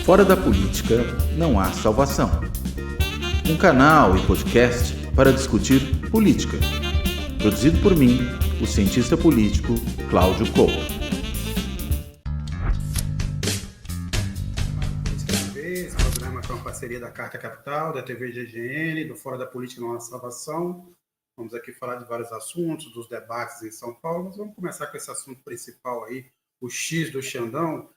Fora da política não há salvação. Um canal e podcast para discutir política. Produzido por mim, o cientista político Cláudio Couto. Esse programa é uma parceria da Carta Capital, da TV GGN, do Fora da Política não há salvação. Vamos aqui falar de vários assuntos, dos debates em São Paulo, mas vamos começar com esse assunto principal aí, o X do Xandão,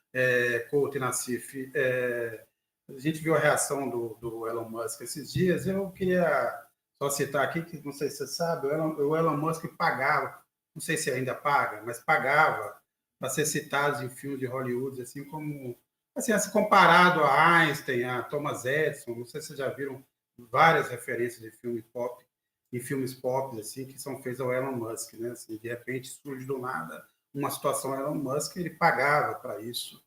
Couto e Nassif. A gente viu a reação do Elon Musk esses dias. Eu queria só citar aqui, que não sei se você sabe, o Elon Musk pagava, não sei se ainda paga, mas pagava para ser citado em filmes de Hollywood, assim como, assim comparado a Einstein, a Thomas Edison. Não sei se vocês já viram várias referências de filmes pop, assim, que são feitas ao Elon Musk, né? Assim, de repente surge do nada uma situação Elon Musk, ele pagava para isso,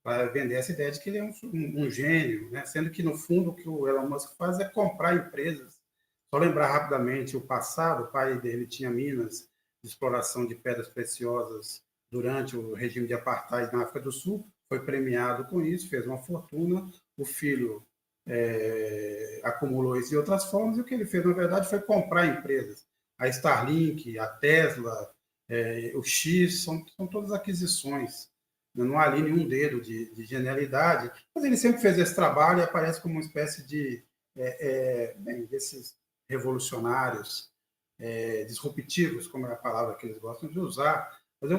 para vender essa ideia de que ele é um gênio, né? Sendo que, no fundo, o que o Elon Musk faz é comprar empresas. Só lembrar rapidamente o passado: o pai dele tinha minas de exploração de pedras preciosas durante o regime de apartheid na África do Sul, foi premiado com isso, fez uma fortuna, o filho acumulou isso de outras formas, e o que ele fez, na verdade, foi comprar empresas. A Starlink, a Tesla, o X, são todas aquisições. Não há ali nenhum dedo de genialidade, mas ele sempre fez esse trabalho e aparece como uma espécie de desses revolucionários disruptivos, como é a palavra que eles gostam de usar. Mas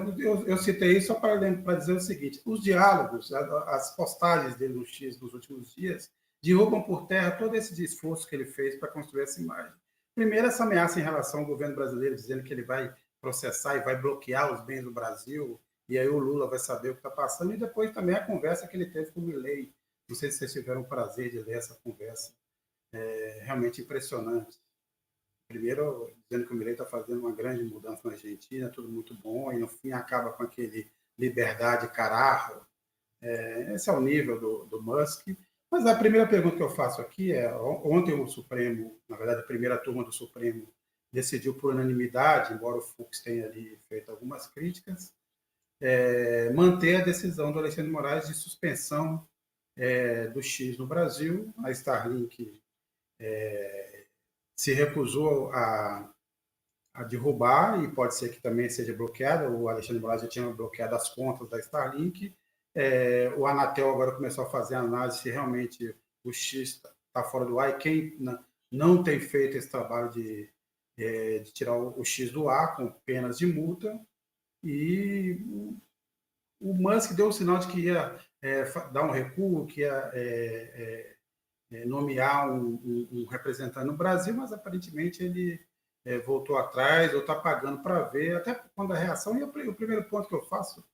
eu citei isso só para dizer o seguinte: os diálogos, as postagens dele no X nos últimos dias, derrubam por terra todo esse esforço que ele fez para construir essa imagem. Primeiro, essa ameaça em relação ao governo brasileiro, dizendo que ele vai processar e vai bloquear os bens do Brasil, e aí o Lula vai saber o que está passando, e depois também a conversa que ele teve com o Milei. Não sei se vocês tiveram o prazer de ler essa conversa, realmente impressionante. Primeiro, dizendo que o Milei está fazendo uma grande mudança na Argentina, tudo muito bom, e no fim acaba com aquele liberdade carajo. Esse é o nível do Musk. Mas a primeira pergunta que eu faço aqui é: ontem o Supremo, na verdade a primeira turma do Supremo, decidiu por unanimidade, embora o Fux tenha ali feito algumas críticas, manter a decisão do Alexandre de Moraes de suspensão do X no Brasil. A Starlink se recusou a derrubar, e pode ser que também seja bloqueada. O Alexandre de Moraes já tinha bloqueado as contas da Starlink. O Anatel agora começou a fazer a análise se realmente o X está fora do ar, e quem não tem feito esse trabalho de tirar o X do ar com penas de multa. E o Musk deu o sinal de que ia dar um recuo, que ia nomear um representante no Brasil, mas aparentemente ele voltou atrás ou está pagando para ver, até quando a reação. E o primeiro ponto que eu faço,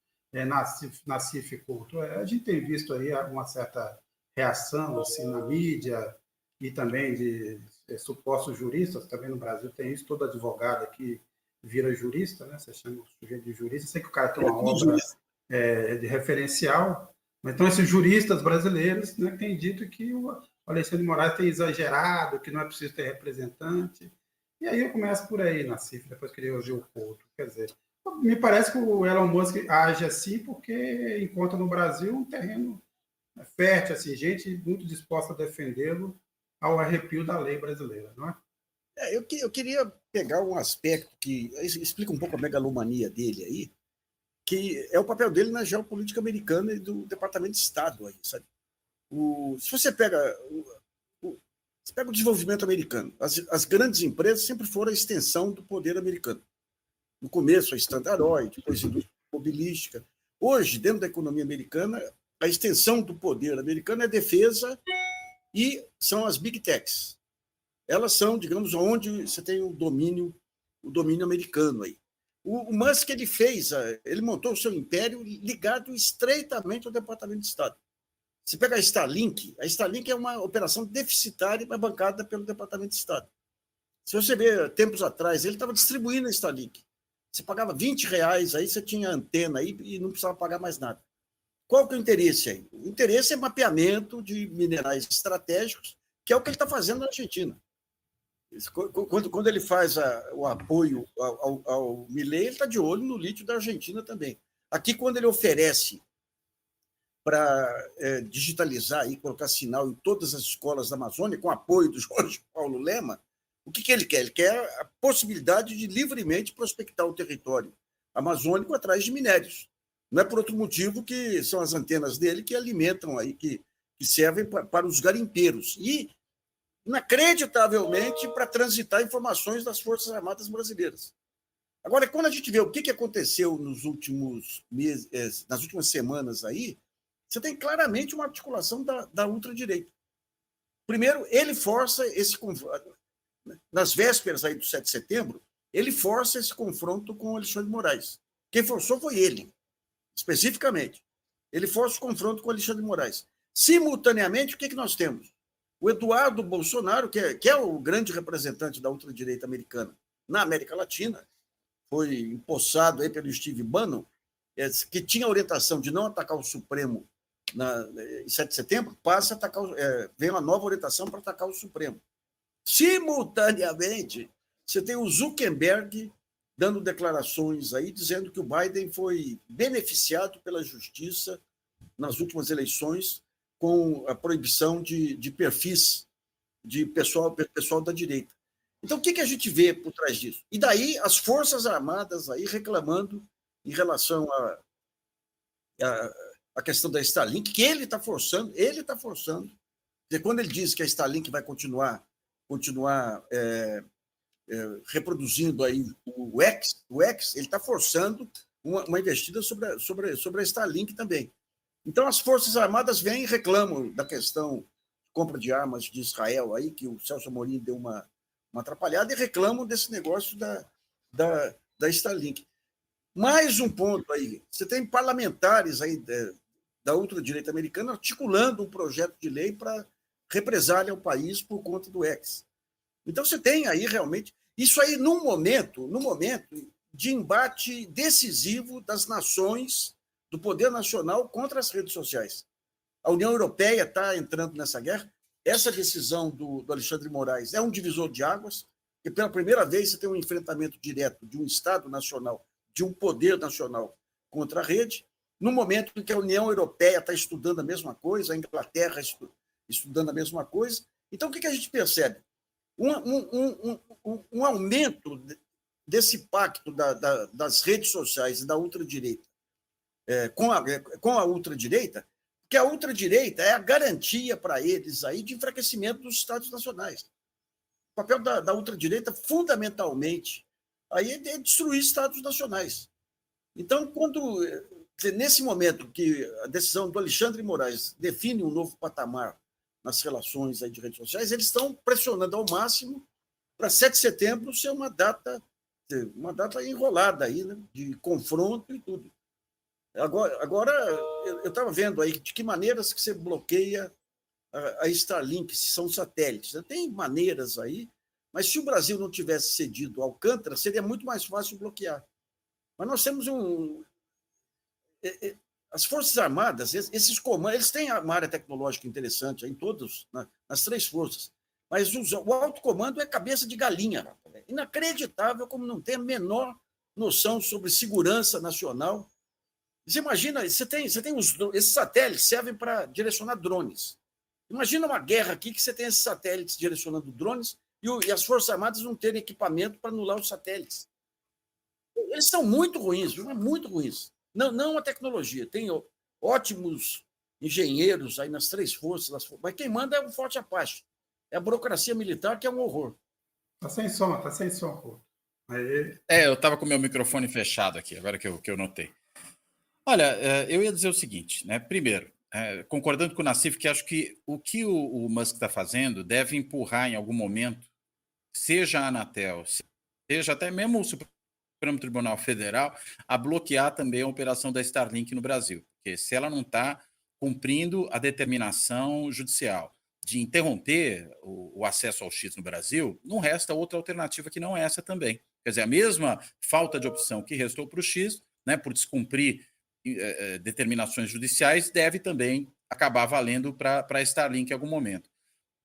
Nassif Couto, a gente tem visto aí uma certa reação assim, na mídia, e também de supostos juristas. Também no Brasil tem isso, todo advogado aqui vira jurista, né? Você chama o sujeito de jurista. Eu sei que o cara tem uma obra de referencial, mas então esses juristas brasileiros, né, têm dito que o Alexandre de Moraes tem exagerado, que não é preciso ter representante. E aí eu começo por aí, Nassif, depois queria ouvir o Couto. Quer dizer, me parece que o Elon Musk age assim porque encontra no Brasil um terreno fértil, assim, gente muito disposta a defendê-lo ao arrepio da lei brasileira, não é? Eu queria pegar um aspecto que explica um pouco a megalomania dele aí, que é o papel dele na geopolítica americana e do Departamento de Estado aí, sabe? Se você pega o desenvolvimento americano, as grandes empresas sempre foram a extensão do poder americano. No começo, a Standard Oil, depois a indústria automobilística. Hoje, dentro da economia americana, a extensão do poder americano é a defesa e são as big techs. Elas são, digamos, onde você tem o domínio americano aí. O Musk, ele montou o seu império ligado estreitamente ao Departamento de Estado. Você pega a Starlink é uma operação deficitária, mas bancada pelo Departamento de Estado. Se você ver, tempos atrás, ele estava distribuindo a Starlink. Você pagava R$20, aí você tinha antena aí e não precisava pagar mais nada. Qual que é o interesse aí? O interesse é mapeamento de minerais estratégicos, que é o que ele está fazendo na Argentina. Quando ele faz o apoio ao Milei, ele está de olho no lítio da Argentina também. Aqui, quando ele oferece para digitalizar e colocar sinal em todas as escolas da Amazônia, com apoio do Jorge Paulo Lema, o que ele quer? Ele quer a possibilidade de livremente prospectar o território amazônico atrás de minérios. Não é por outro motivo que são as antenas dele que alimentam aí, que servem para os garimpeiros. E, inacreditavelmente, para transitar informações das Forças Armadas brasileiras. Agora, quando a gente vê o que aconteceu nos últimos meses, nas últimas semanas aí, você tem claramente uma articulação da ultradireita. Primeiro, ele força esse confronto. Nas vésperas aí do 7 de setembro, ele força esse confronto com o Alexandre de Moraes. Quem forçou foi ele, especificamente. Ele força o confronto com o Alexandre de Moraes. Simultaneamente, o que nós temos? O Eduardo Bolsonaro, que é o grande representante da ultradireita americana na América Latina, foi empossado aí pelo Steve Bannon, que tinha a orientação de não atacar o Supremo em 7 de setembro, passa a atacar, vem uma nova orientação para atacar o Supremo. Simultaneamente, você tem o Zuckerberg dando declarações aí, dizendo que o Biden foi beneficiado pela justiça nas últimas eleições com a proibição de perfis de pessoal da direita. Então, o que a gente vê por trás disso? E daí as Forças Armadas aí reclamando em relação à questão da Starlink, que ele está forçando, porque quando ele diz que a Starlink vai continuar reproduzindo aí o X, ele está forçando uma investida sobre a Starlink também. Então, as Forças Armadas vêm e reclamam da questão de compra de armas de Israel, aí, que o Celso Amorim deu uma atrapalhada, e reclamam desse negócio da Starlink. Mais um ponto aí, você tem parlamentares aí da ultradireita americana articulando um projeto de lei para represália ao país por conta do X. Então, você tem aí realmente isso aí num momento de embate decisivo das nações, do poder nacional contra as redes sociais. A União Europeia está entrando nessa guerra. Essa decisão do Alexandre de Moraes é um divisor de águas, porque pela primeira vez você tem um enfrentamento direto de um Estado nacional, de um poder nacional contra a rede, no momento em que a União Europeia está estudando a mesma coisa, a Inglaterra estudando a mesma coisa. Então, o que a gente percebe? Um aumento desse pacto das redes sociais e da ultradireita com a ultradireita, porque a ultradireita é a garantia para eles aí de enfraquecimento dos Estados nacionais. O papel da ultradireita, fundamentalmente, aí é destruir Estados nacionais. Então, nesse momento que a decisão do Alexandre de Moraes define um novo patamar nas relações aí de redes sociais, eles estão pressionando ao máximo para 7 de setembro ser uma data enrolada aí, né, de confronto e tudo. Agora eu estava vendo aí de que maneiras que você bloqueia a Starlink, se são satélites. Tem maneiras aí, mas se o Brasil não tivesse cedido ao Alcântara, seria muito mais fácil bloquear. Mas nós temos as Forças Armadas, esses comandos, eles têm uma área tecnológica interessante em todos, nas 3 forças, mas o alto comando é cabeça de galinha. É inacreditável como não tem a menor noção sobre segurança nacional. Você imagina, você tem esses satélites servem para direcionar drones. Imagina uma guerra aqui que você tem esses satélites direcionando drones e as Forças Armadas não terem equipamento para anular os satélites. Eles são muito ruins, muito ruins. Não a tecnologia. Tem ótimos engenheiros aí nas 3 forças, mas quem manda é o Forte Apache. É a burocracia militar, que é um horror. Está sem som, pô. Eu estava com o meu microfone fechado aqui, agora que eu notei. Olha, eu ia dizer o seguinte, né? Primeiro, concordando com o Nassif, que acho que o que o Musk está fazendo deve empurrar em algum momento, seja a Anatel, seja até mesmo o Supremo Tribunal Federal, a bloquear também a operação da Starlink no Brasil. Porque se ela não está cumprindo a determinação judicial de interromper o acesso ao X no Brasil, não resta outra alternativa que não essa também. Quer dizer, a mesma falta de opção que restou para o X, né, por descumprir determinações judiciais, deve também acabar valendo para a Starlink em algum momento.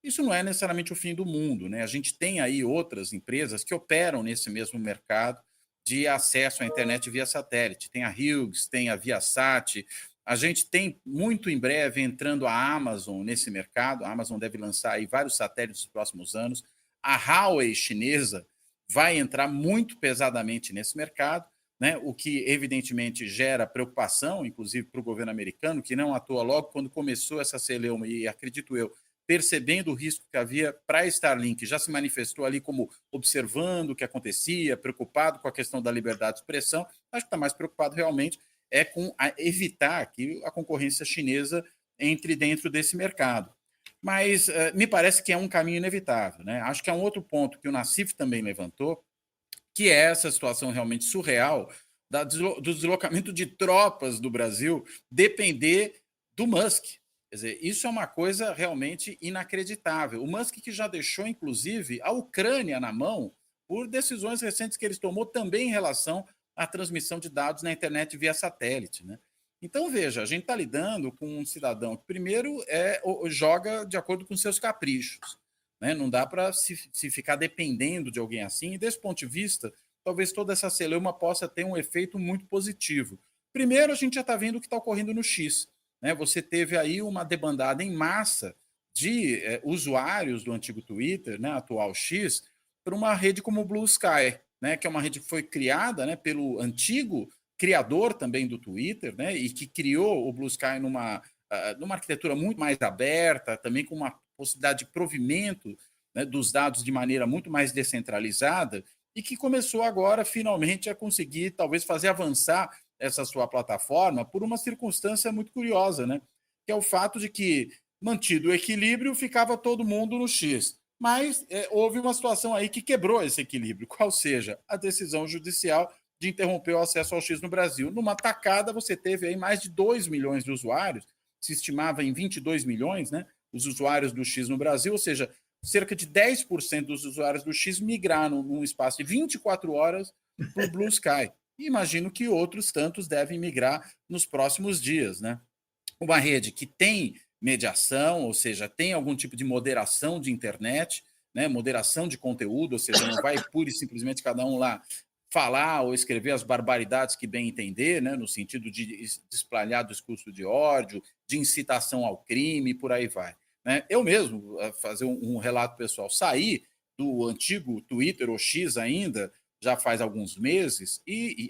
Isso não é necessariamente o fim do mundo, né? A gente tem aí outras empresas que operam nesse mesmo mercado de acesso à internet via satélite. Tem a Hughes, tem a Viasat, A gente tem muito em breve entrando a Amazon nesse mercado. A Amazon deve lançar aí vários satélites nos próximos anos. A Huawei chinesa vai entrar muito pesadamente nesse mercado, né? O que evidentemente gera preocupação, inclusive para o governo americano, que não atua logo quando começou essa celeuma, e acredito eu, percebendo o risco que havia para a Starlink, já se manifestou ali como observando o que acontecia, preocupado com a questão da liberdade de expressão. Acho que está mais preocupado realmente com evitar que a concorrência chinesa entre dentro desse mercado. Mas me parece que é um caminho inevitável, né? Acho que há um outro ponto que o Nassif também levantou, que é essa situação realmente surreal do deslocamento de tropas do Brasil depender do Musk. Quer dizer, isso é uma coisa realmente inacreditável. O Musk que já deixou, inclusive, a Ucrânia na mão por decisões recentes que ele tomou também em relação à transmissão de dados na internet via satélite, né? Então, veja, a gente está lidando com um cidadão que, primeiro, joga de acordo com seus caprichos, né? Não dá para se ficar dependendo de alguém assim. E, desse ponto de vista, talvez toda essa celeuma possa ter um efeito muito positivo. Primeiro, a gente já está vendo o que está ocorrendo no X, né? Você teve aí uma debandada em massa de usuários do antigo Twitter, né, atual X, por uma rede como o Blue Sky, né, que é uma rede que foi criada, né, pelo antigo criador também do Twitter, né, e que criou o Blue Sky numa arquitetura muito mais aberta, também com uma possibilidade de provimento, né, dos dados de maneira muito mais descentralizada, e que começou agora, finalmente, a conseguir, talvez, fazer avançar essa sua plataforma por uma circunstância muito curiosa, né, que é o fato de que, mantido o equilíbrio, ficava todo mundo no X. Mas houve uma situação aí que quebrou esse equilíbrio, qual seja a decisão judicial de interromper o acesso ao X no Brasil. Numa tacada, você teve aí mais de 2 milhões de usuários, se estimava em 22 milhões, né, os usuários do X no Brasil, ou seja, cerca de 10% dos usuários do X migraram num espaço de 24 horas para o Blue Sky. E imagino que outros tantos devem migrar nos próximos dias, né? Uma rede que tem mediação, ou seja, tem algum tipo de moderação de internet, né, moderação de conteúdo, ou seja, não vai pura e simplesmente cada um lá falar ou escrever as barbaridades que bem entender, né, no sentido de espalhar discurso de ódio, de incitação ao crime, por aí vai. Né? Eu mesmo, fazer um relato pessoal, saí do antigo Twitter, ou X ainda, já faz alguns meses,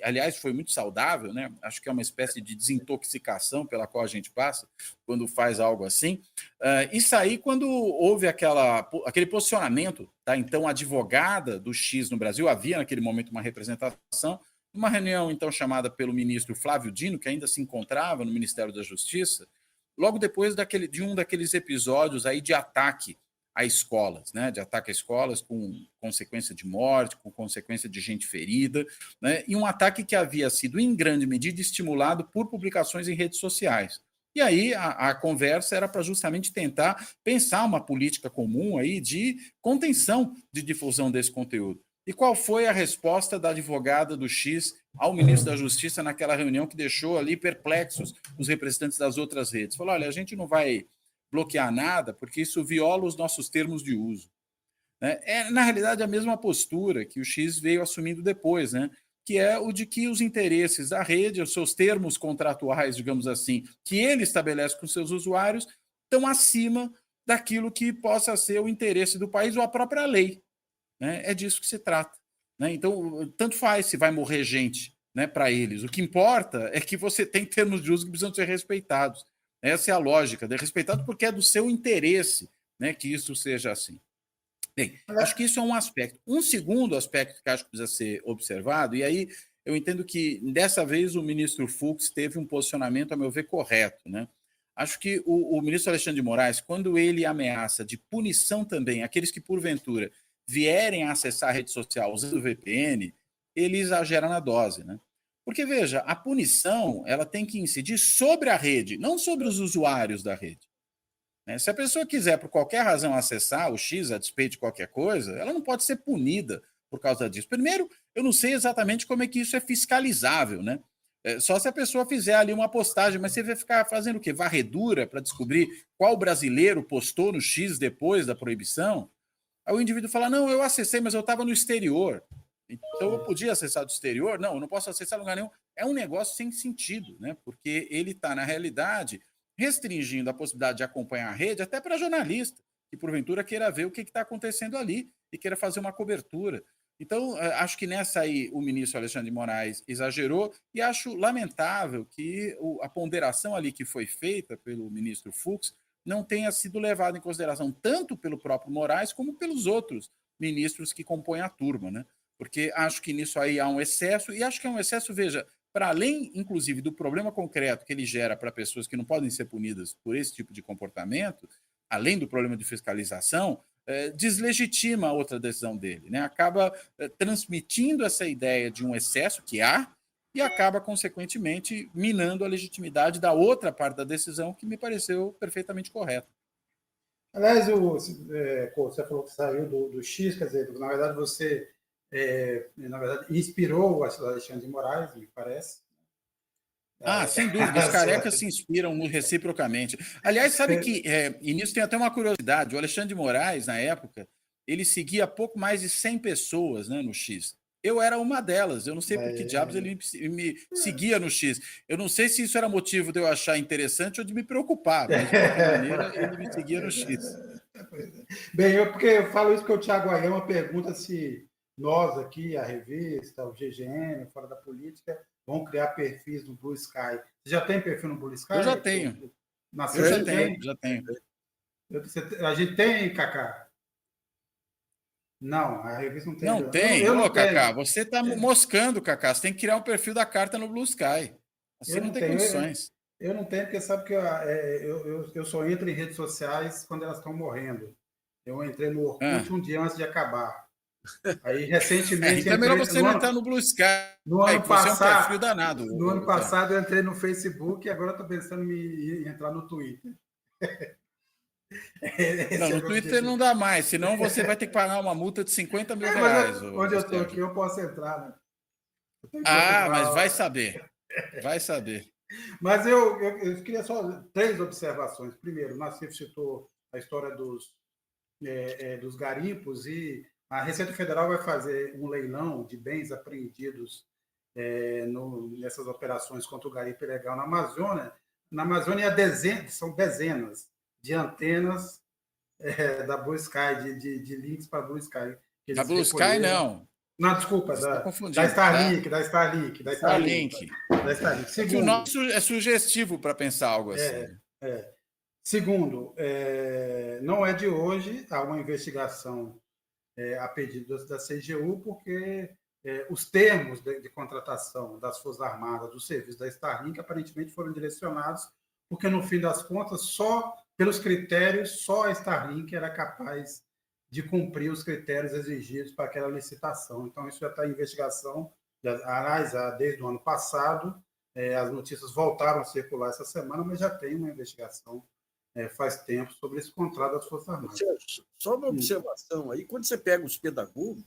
aliás, foi muito saudável, né? Acho que é uma espécie de desintoxicação pela qual a gente passa quando faz algo assim. E saí quando houve aquele posicionamento da então advogada do X no Brasil. Havia naquele momento uma representação, uma reunião então chamada pelo ministro Flávio Dino, que ainda se encontrava no Ministério da Justiça, logo depois de um daqueles episódios aí de ataque a escolas, né, de ataque a escolas com consequência de morte, com consequência de gente ferida, né, e um ataque que havia sido, em grande medida, estimulado por publicações em redes sociais. E aí a conversa era para justamente tentar pensar uma política comum aí de contenção de difusão desse conteúdo. E qual foi a resposta da advogada do X ao ministro da Justiça naquela reunião que deixou ali perplexos os representantes das outras redes? Falou, olha, a gente não vai bloquear nada, porque isso viola os nossos termos de uso. Na realidade, a mesma postura que o X veio assumindo depois, né? Que é o de que os interesses da rede, os seus termos contratuais, digamos assim, que ele estabelece com seus usuários, estão acima daquilo que possa ser o interesse do país ou a própria lei. Né? É disso que se trata. Né? Então, tanto faz se vai morrer gente, né, para eles. O que importa é que você tem termos de uso que precisam ser respeitados. Essa é a lógica, de respeitado porque é do seu interesse, né, que isso seja assim. Bem, acho que isso é um aspecto. Um segundo aspecto que acho que precisa ser observado, e aí eu entendo que dessa vez o ministro Fux teve um posicionamento, a meu ver, correto. Né? Acho que o ministro Alexandre de Moraes, quando ele ameaça de punição também aqueles que, porventura, vierem a acessar a rede social usando o VPN, ele exagera na dose, né? Porque, veja, a punição ela tem que incidir sobre a rede, não sobre os usuários da rede. Né? Se a pessoa quiser, por qualquer razão, acessar o X a despeito de qualquer coisa, ela não pode ser punida por causa disso. Primeiro, eu não sei exatamente como é que isso é fiscalizável, né? Só se a pessoa fizer ali uma postagem, mas você vai ficar fazendo o quê? Varredura para descobrir qual brasileiro postou no X depois da proibição? Aí o indivíduo fala, não, eu acessei, mas eu estava no exterior. Então eu podia acessar do exterior? Não, eu não posso acessar lugar nenhum. é um negócio sem sentido, né? Porque ele está, na realidade, restringindo a possibilidade de acompanhar a rede até para jornalista, que porventura queira ver o que está acontecendo ali e queira fazer uma cobertura. Então, acho que nessa aí o ministro Alexandre de Moraes exagerou e acho lamentável que a ponderação ali que foi feita pelo ministro Fux não tenha sido levada em consideração tanto pelo próprio Moraes como pelos outros ministros que compõem a turma, né? Porque acho que nisso aí há um excesso, e acho que é um excesso, veja, para além, inclusive, do problema concreto que ele gera para pessoas que não podem ser punidas por esse tipo de comportamento, além do problema de fiscalização, deslegitima a outra decisão dele, né? Acaba transmitindo essa ideia de um excesso que há e acaba, consequentemente, minando a legitimidade da outra parte da decisão, que me pareceu perfeitamente correta. Aliás, você falou que saiu do X, quer dizer, na verdade você inspirou o Alexandre de Moraes, me parece. Sem dúvida, os carecas se inspiram reciprocamente. Aliás, sabe que, e nisso tem até uma curiosidade, o Alexandre de Moraes, na época, ele seguia pouco mais de 100 pessoas, né, no X. Eu era uma delas, eu não sei por que diabos ele me seguia no X. Eu não sei se isso era motivo de eu achar interessante ou de me preocupar, mas de qualquer maneira ele me seguia no X. Bem, porque eu falo isso porque o Thiago Ayama pergunta se nós aqui, a revista, o GGN, Fora da Política, vão criar perfis no Blue Sky. Você já tem perfil no Blue Sky? Eu já tenho. Já tenho. A gente tem, Cacá? Não, a revista não tem. Não tem. Ô, Cacá, você está moscando, Cacá. Você tem que criar um perfil da carta no Blue Sky. Assim não tem condições. Eu não tenho, porque sabe que eu só entro em redes sociais quando elas estão morrendo. Eu entrei no Orkut um dia antes de acabar. Aí, recentemente... Então é melhor você não entrar no Blue Sky. No ano passado, é um perfil danado. No ano passado eu entrei no Facebook e agora estou pensando em entrar no Twitter. Não, no Twitter não dá mais, senão você vai ter que pagar uma multa de 50 mil reais. Onde eu estou aqui, eu posso entrar, né? Mas vai saber. Vai saber. Mas eu queria só 3 observações. Primeiro, o Nassif citou a história dos garimpos e a Receita Federal vai fazer um leilão de bens apreendidos nessas operações contra o garimpo ilegal na Amazônia. Na Amazônia são dezenas de antenas da Blue Sky, de links para Blue Sky. Da Blue Sky, não. Não, desculpa, da Starlink. Da Starlink. Segundo, o nosso é sugestivo para pensar algo assim. Segundo, não é de hoje, há uma investigação a pedido da CGU, porque os termos de contratação das Forças Armadas, do serviço da Starlink, aparentemente foram direcionados, porque, no fim das contas, só pelos critérios, só a Starlink era capaz de cumprir os critérios exigidos para aquela licitação. Então, isso já está em investigação, aliás, desde o ano passado. As notícias voltaram a circular essa semana, mas já tem uma investigação faz tempo sobre esse contrato das Forças Armadas. Só uma observação aí, quando você pega os pedagogos,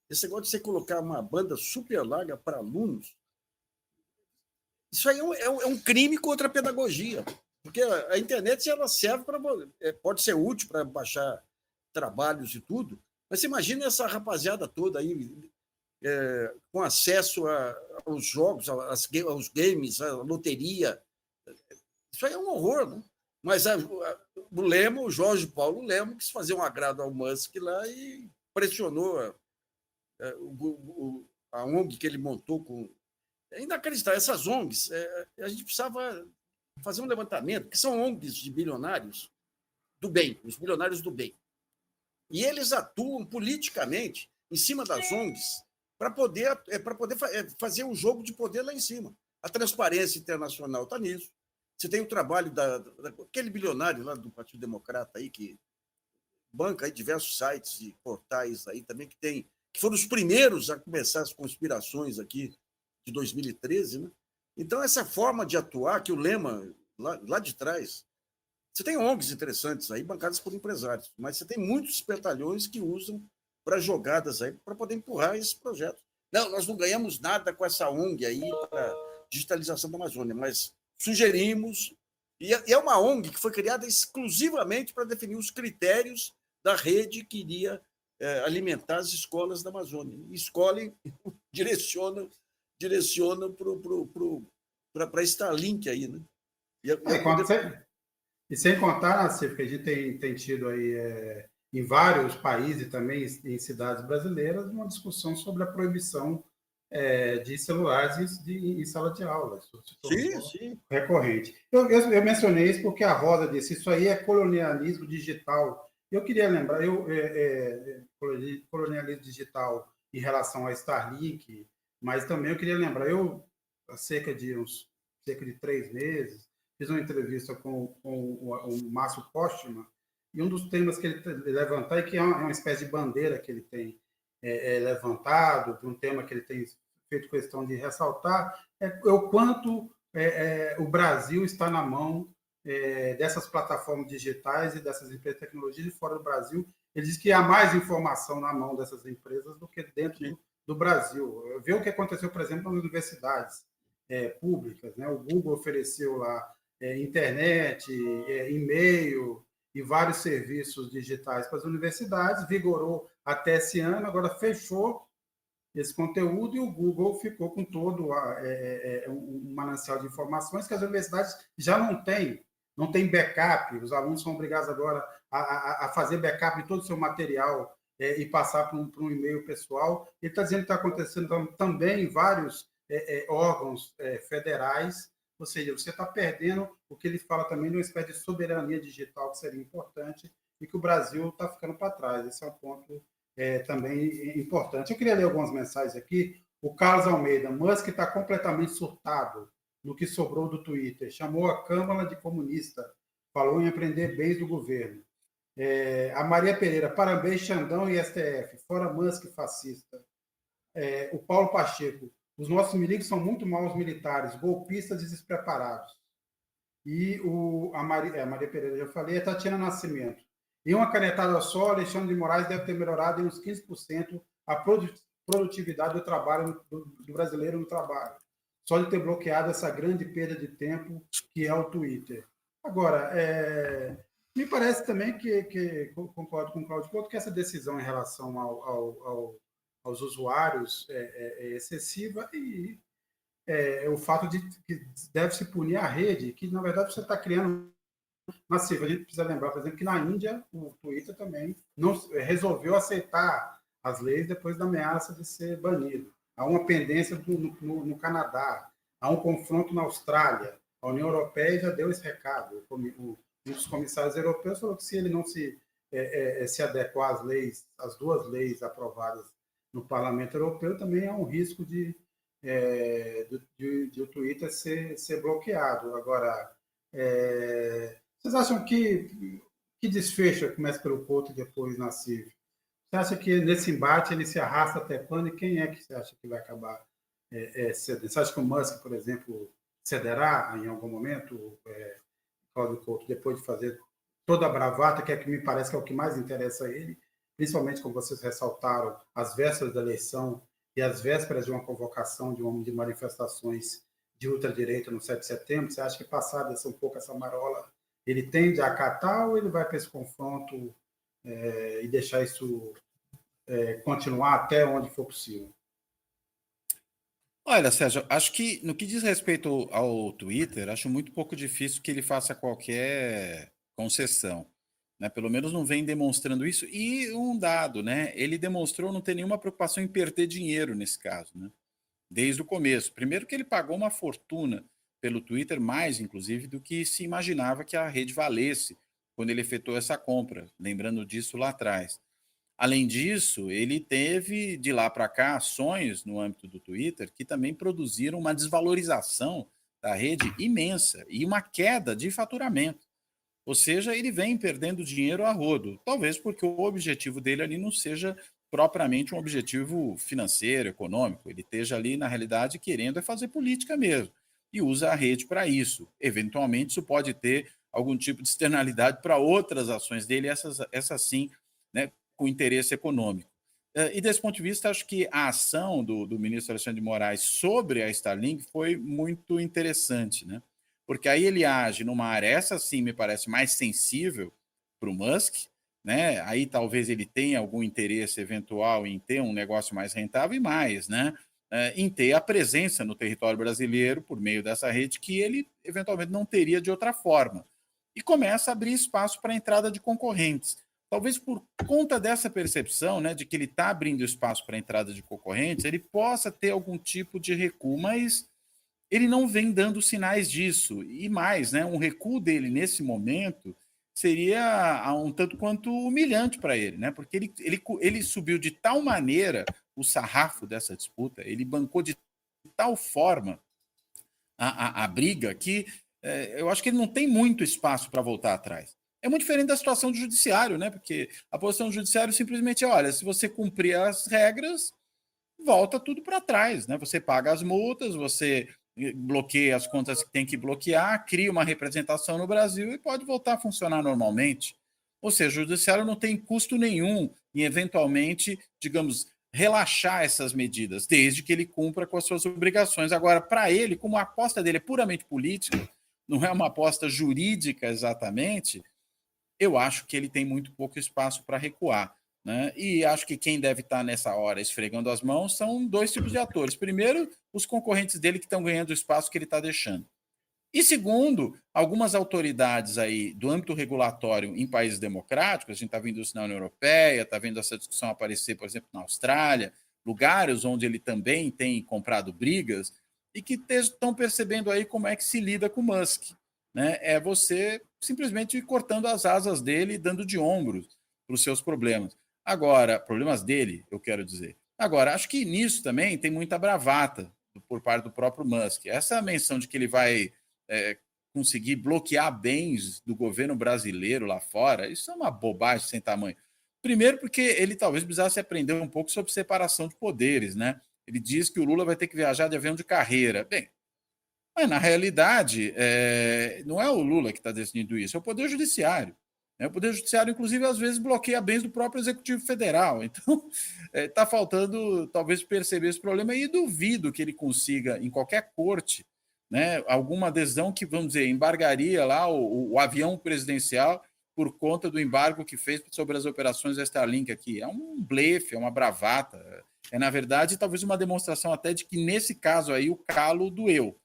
esse negócio de você colocar uma banda super larga para alunos, isso aí é um crime contra a pedagogia, porque a internet ela serve para pode ser útil para baixar trabalhos e tudo, mas você imagina essa rapaziada toda aí com acesso aos jogos, aos games, à loteria. Isso aí é um horror, né? Mas o Jorge Paulo Lemo, quis fazer um agrado ao Musk lá e pressionou a ONG que ele montou com... É inacreditável. Essas ONGs, a gente precisava fazer um levantamento, que são ONGs de bilionários do bem, os bilionários do bem. E eles atuam politicamente em cima das ONGs para poder fazer um jogo de poder lá em cima. A Transparência Internacional está nisso. Você tem o trabalho daquele bilionário lá do Partido Democrata aí, que banca aí diversos sites e portais aí também, que foram os primeiros a começar as conspirações aqui de 2013, né? Então, essa forma de atuar, que o Lema, lá de trás, você tem ONGs interessantes aí, bancadas por empresários, mas você tem muitos espertalhões que usam para jogadas aí, para poder empurrar esse projeto. Não, nós não ganhamos nada com essa ONG aí para digitalização da Amazônia, mas sugerimos, e é uma ONG que foi criada exclusivamente para definir os critérios da rede que iria alimentar as escolas da Amazônia. Escolhem, direcionam direcionam para a Starlink aí, né? E sem contar, Nassif, que a gente tem tido aí em vários países, também em cidades brasileiras, uma discussão sobre a proibição de celulares em sala de aula. Isso se tornou Sim. recorrente. Eu mencionei isso porque a Rosa disse, isso aí é colonialismo digital. Eu queria lembrar, colonialismo digital em relação à Starlink, mas também eu queria lembrar, há cerca de 3 meses, fiz uma entrevista com o Márcio Postman, e um dos temas que ele levantou, e que é uma espécie de bandeira que ele tem levantado, um tema que ele tem feito questão de ressaltar, é o quanto o Brasil está na mão dessas plataformas digitais e dessas empresas de tecnologia de fora do Brasil. Ele diz que há mais informação na mão dessas empresas do que dentro do Brasil. Vê o que aconteceu, por exemplo, nas universidades públicas, né? O Google ofereceu lá internet, e-mail e vários serviços digitais para as universidades, vigorou até esse ano, agora fechou esse conteúdo e o Google ficou com todo um manancial de informações que as universidades já não tem backup, os alunos são obrigados agora a fazer backup de todo o seu material e passar para um e-mail pessoal. Ele está dizendo que está acontecendo também em vários órgãos federais, ou seja, você está perdendo o que ele fala também de uma espécie de soberania digital que seria importante e que o Brasil está ficando para trás. Esse é um ponto também importante. Eu queria ler algumas mensagens aqui. O Carlos Almeida, Musk está completamente surtado no que sobrou do Twitter, chamou a Câmara de comunista, falou em apreender bens do governo. A Maria Pereira, parabéns, Xandão e STF, fora Musk fascista. O Paulo Pacheco, os nossos milicos são muito maus militares, golpistas despreparados. E a Maria Pereira, já falei, a Tatiana Nascimento. Em uma canetada só, Alexandre de Moraes deve ter melhorado em uns 15% a produtividade do trabalho do brasileiro no trabalho. Só de ter bloqueado essa grande perda de tempo que é o Twitter. Agora, me parece também que concordo com o Cláudio Couto, que essa decisão em relação aos usuários é excessiva e o fato de que deve se punir a rede, que na verdade você está criando massiva. A gente precisa lembrar, por exemplo, que na Índia o Twitter também não resolveu aceitar as leis depois da ameaça de ser banido. Há uma pendência no Canadá, há um confronto na Austrália. A União Europeia já deu esse recado. Um dos comissários europeus falou que se ele não se adequar às leis, às 2 leis aprovadas no Parlamento Europeu, também há um risco de o Twitter ser bloqueado. Agora, vocês acham que desfecho, começa pelo Couto e depois na CIV? Você acha que nesse embate ele se arrasta até quando e quem é que você acha que vai acabar cedendo? Você acha que o Musk, por exemplo, cederá em algum momento, Cláudio Couto, depois de fazer toda a bravata, que me parece que é o que mais interessa a ele, principalmente como vocês ressaltaram, as vésperas da eleição e as vésperas de uma convocação de manifestações de ultradireita no 7 de setembro, você acha que passada um pouco essa marola, ele tende a acatar ou ele vai para esse confronto e deixar isso continuar até onde for possível? Olha, Sérgio, acho que no que diz respeito ao Twitter, acho muito pouco difícil que ele faça qualquer concessão, né? Pelo menos não vem demonstrando isso. E um dado, né? Ele demonstrou não ter nenhuma preocupação em perder dinheiro nesse caso, né? Desde o começo. Primeiro que ele pagou uma fortuna pelo Twitter, mais inclusive do que se imaginava que a rede valesse quando ele efetuou essa compra, lembrando disso lá atrás. Além disso, ele teve de lá para cá ações no âmbito do Twitter que também produziram uma desvalorização da rede imensa e uma queda de faturamento. Ou seja, ele vem perdendo dinheiro a rodo, talvez porque o objetivo dele ali não seja propriamente um objetivo financeiro, econômico. Ele esteja ali, na realidade, querendo fazer política mesmo e usa a rede para isso. Eventualmente, isso pode ter algum tipo de externalidade para outras ações dele, essas sim, né, com interesse econômico. E desse ponto de vista, acho que a ação do ministro Alexandre de Moraes sobre a Starlink foi muito interessante, né? Porque aí ele age numa área, essa sim me parece mais sensível para o Musk, né? Aí talvez ele tenha algum interesse eventual em ter um negócio mais rentável e mais, né? em ter a presença no território brasileiro por meio dessa rede que ele eventualmente não teria de outra forma. E começa a abrir espaço para a entrada de concorrentes. Talvez por conta dessa percepção, né, de que ele está abrindo espaço para a entrada de concorrentes, ele possa ter algum tipo de recuo, mas ele não vem dando sinais disso. E mais, né, um recuo dele nesse momento seria um tanto quanto humilhante para ele, né? Porque ele subiu de tal maneira o sarrafo dessa disputa, ele bancou de tal forma a briga que eu acho que ele não tem muito espaço para voltar atrás. É muito diferente da situação do judiciário, né? Porque a posição do judiciário simplesmente é, olha, se você cumprir as regras, volta tudo para trás, né? Você paga as multas, você bloqueia as contas que tem que bloquear, cria uma representação no Brasil e pode voltar a funcionar normalmente. Ou seja, o judiciário não tem custo nenhum em, eventualmente, digamos, relaxar essas medidas, desde que ele cumpra com as suas obrigações. Agora, para ele, como a aposta dele é puramente política, não é uma aposta jurídica exatamente, eu acho que ele tem muito pouco espaço para recuar. Né? E acho que quem deve estar nessa hora esfregando as mãos são dois tipos de atores. Primeiro, os concorrentes dele que estão ganhando o espaço que ele está deixando. E segundo, algumas autoridades aí do âmbito regulatório em países democráticos, a gente está vendo isso na União Europeia, está vendo essa discussão aparecer, por exemplo, na Austrália, lugares onde ele também tem comprado brigas, e que estão percebendo aí como é que se lida com o Musk. Né? É você simplesmente ir cortando as asas dele e dando de ombros para os seus problemas. Agora, problemas dele, eu quero dizer. Agora, acho que nisso também tem muita bravata por parte do próprio Musk. Essa menção de que ele vai conseguir bloquear bens do governo brasileiro lá fora, isso é uma bobagem sem tamanho. Primeiro porque ele talvez precisasse aprender um pouco sobre separação de poderes, né? Ele diz que o Lula vai ter que viajar de avião de carreira. Bem, mas na realidade, não é o Lula que está decidindo isso, é o Poder Judiciário. O Poder Judiciário, inclusive, às vezes bloqueia bens do próprio Executivo Federal. Então, está faltando, talvez, perceber esse problema e duvido que ele consiga, em qualquer corte, né, alguma adesão que, vamos dizer, embargaria lá o avião presidencial por conta do embargo que fez sobre as operações da Starlink aqui. É um blefe, é uma bravata. É, na verdade, talvez uma demonstração até de que, nesse caso aí, o calo doeu.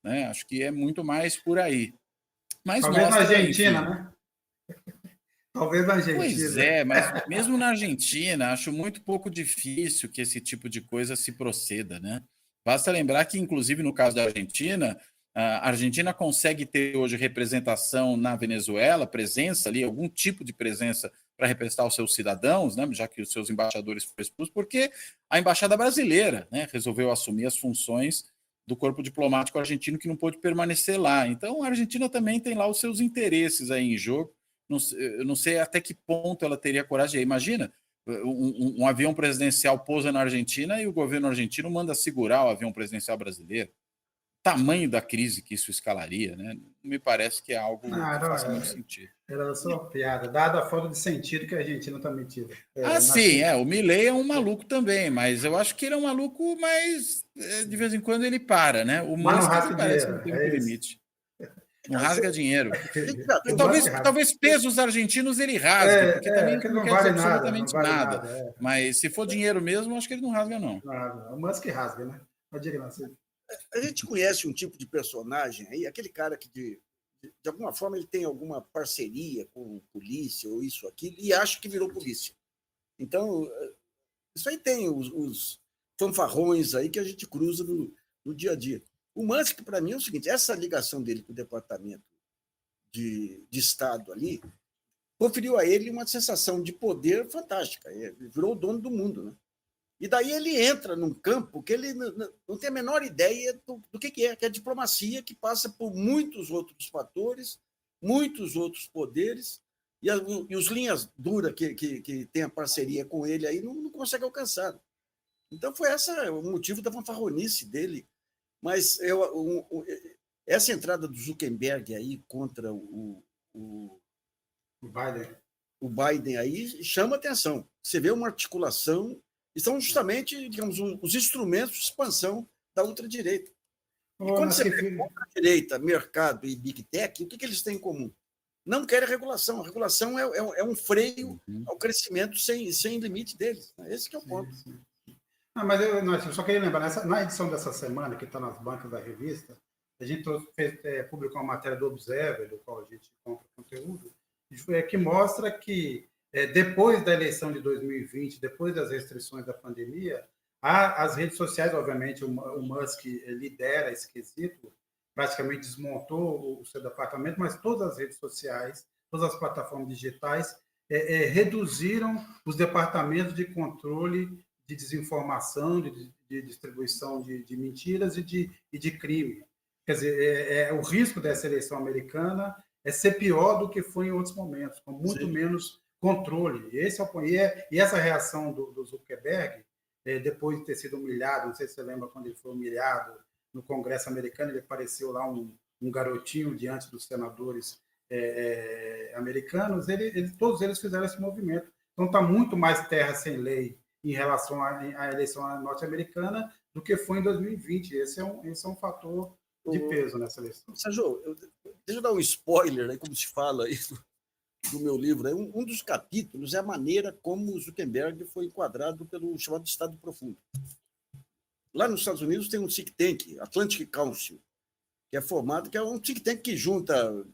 Né? Acho que é muito mais por aí. Mas talvez mostra, na Argentina, enfim, né? Talvez na Argentina. Pois é, mas mesmo na Argentina, acho muito pouco difícil que esse tipo de coisa se proceda, né? Basta lembrar que, inclusive, no caso da Argentina, a Argentina consegue ter hoje representação na Venezuela, presença ali, algum tipo de presença para representar os seus cidadãos, né? Já que os seus embaixadores foram expulsos, porque a embaixada brasileira, né, resolveu assumir as funções do corpo diplomático argentino que não pôde permanecer lá. Então, a Argentina também tem lá os seus interesses aí em jogo. Eu não sei até que ponto ela teria coragem. Imagina, um avião presidencial pousa na Argentina e o governo argentino manda segurar o avião presidencial brasileiro. Tamanho da crise que isso escalaria, né? Me parece que é algo que faça muito sentido. Era só uma piada, dada a falta de sentido que a Argentina está metida. Sim, o Milei é um maluco também, mas eu acho que ele é um maluco, mas de vez em quando ele para, né? O Mas não Musk rasga parece dinheiro, que não tem muito limite. Não rasga dinheiro. O Talvez pesos argentinos ele rasgue, porque também que não não quer dizer vale nada, não absolutamente vale nada. nada. Mas se for dinheiro mesmo, acho que ele não rasga, não. O Musk rasga, né? A gente conhece um tipo de personagem aí, aquele cara que, de alguma forma, ele tem alguma parceria com polícia ou isso, aquilo, e acha que virou polícia. Então, isso aí tem os fanfarrões aí que a gente cruza no dia a dia. O Musk, para mim, é o seguinte: essa ligação dele com o Departamento de Estado ali conferiu a ele uma sensação de poder fantástica. Ele virou o dono do mundo, né? E daí ele entra num campo que ele não tem a menor ideia do que é a diplomacia, que passa por muitos outros fatores, muitos outros poderes, e os linhas duras que tem a parceria com ele aí não consegue alcançar. Então foi esse o motivo da fanfarronice dele. Mas essa entrada do Zuckerberg aí contra o Biden aí chama atenção. Você vê uma articulação, e são justamente, digamos, os instrumentos de expansão da ultradireita. E quando você vê ultradireita, mercado e Big Tech, o que eles têm em comum? Não querem regulação. A regulação é um freio ao crescimento sem limite deles. Esse que é o ponto. Sim. Mas eu só queria lembrar, na edição dessa semana, que está nas bancas da revista, a gente publicou uma matéria do Observer, do qual a gente compra conteúdo, que mostra que, depois da eleição de 2020, depois das restrições da pandemia, as redes sociais, obviamente, o Musk lidera esse quesito, praticamente desmontou o seu departamento, mas todas as redes sociais, todas as plataformas digitais reduziram os departamentos de controle de desinformação, de distribuição de mentiras e de crime. Quer dizer, o risco dessa eleição americana é ser pior do que foi em outros momentos, com muito menos controle. E essa reação do Zuckerberg, depois de ter sido humilhado, não sei se você lembra quando ele foi humilhado no Congresso americano, ele apareceu lá um garotinho diante dos senadores americanos, todos eles fizeram esse movimento. Então está muito mais terra sem lei em relação à eleição norte-americana do que foi em 2020. Esse é um fator de peso nessa eleição. Sérgio, deixa eu dar um spoiler, né, como se fala aí do meu livro. Um dos capítulos é a maneira como o Zuckerberg foi enquadrado pelo chamado Estado Profundo. Lá nos Estados Unidos tem um think tank, Atlantic Council, que é formado, que é um think tank que junta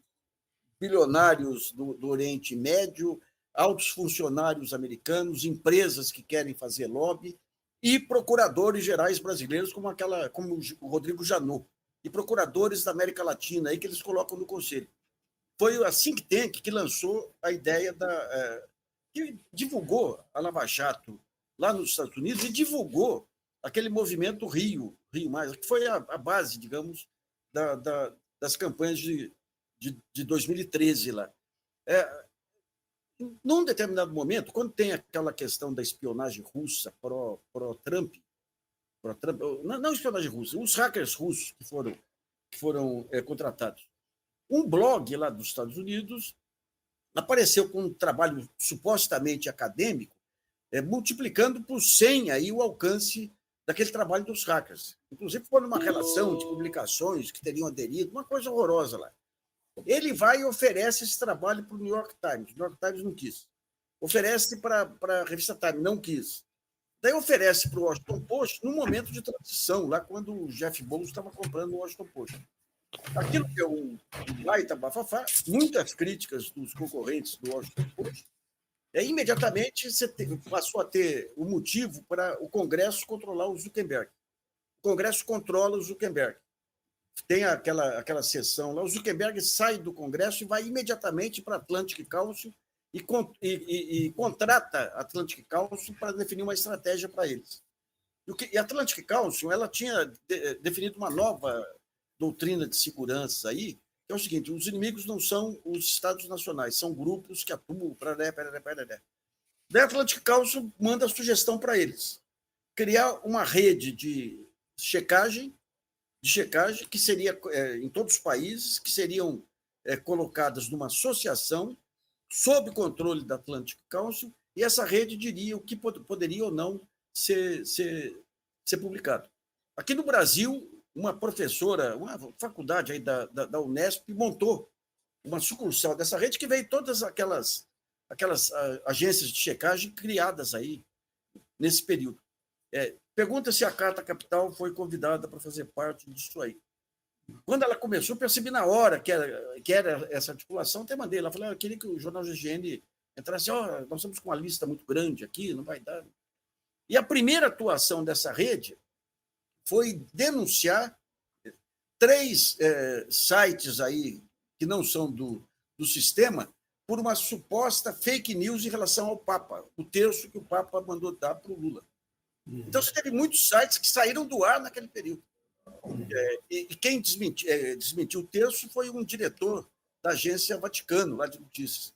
bilionários do Oriente Médio, altos funcionários americanos, empresas que querem fazer lobby e procuradores gerais brasileiros, como o Rodrigo Janot, e procuradores da América Latina, aí que eles colocam no conselho. Foi a think tank que lançou a ideia que divulgou a Lava Jato lá nos Estados Unidos e divulgou aquele movimento Rio Mais, que foi a base, digamos, das campanhas de 2013 lá. Num determinado momento, quando tem aquela questão da espionagem russa pró-Trump, não espionagem russa, os hackers russos que foram contratados, um blog lá dos Estados Unidos apareceu com um trabalho supostamente acadêmico, multiplicando por 100 aí o alcance daquele trabalho dos hackers. Inclusive, foi numa relação de publicações que teriam aderido, uma coisa horrorosa lá. Ele vai e oferece esse trabalho para o New York Times. O New York Times não quis. Oferece para a revista Time, não quis. Daí oferece para o Washington Post num momento de transição, lá quando o Jeff Bezos estava comprando o Washington Post. Aquilo que é um baita bafafá, muitas críticas dos concorrentes do Washington Post, imediatamente você passou a ter o motivo para o Congresso controlar o Zuckerberg. O Congresso controla o Zuckerberg. Tem aquela sessão lá, o Zuckerberg sai do Congresso e vai imediatamente para a Atlantic Council e contrata a Atlantic Council para definir uma estratégia para eles. E a Atlantic Council ela tinha definido uma nova doutrina de segurança aí, que é o seguinte: os inimigos não são os Estados nacionais, são grupos que atuam para. Daí a Atlantic Council manda a sugestão para eles: criar uma rede de checagem que seria em todos os países, que seriam colocadas numa associação sob controle da Atlantic Council, e essa rede diria o que poderia ou não ser publicado. Aqui no Brasil, uma professora, uma faculdade aí da Unesp, montou uma sucursal dessa rede que veio todas aquelas agências de checagem criadas aí nesse período. Pergunta se a Carta Capital foi convidada para fazer parte disso aí. Quando ela começou, percebi na hora que era essa articulação, até mandei. Ela falou: eu queria que o jornal GGN entrasse. Nós estamos com uma lista muito grande aqui, não vai dar. E a primeira atuação dessa rede foi denunciar 3 sites aí que não são do sistema por uma suposta fake news em relação ao Papa, o terço que o Papa mandou dar para o Lula. Então, você teve muitos sites que saíram do ar naquele período. E quem desmentiu o terço foi um diretor da Agência Vaticano, lá de notícias.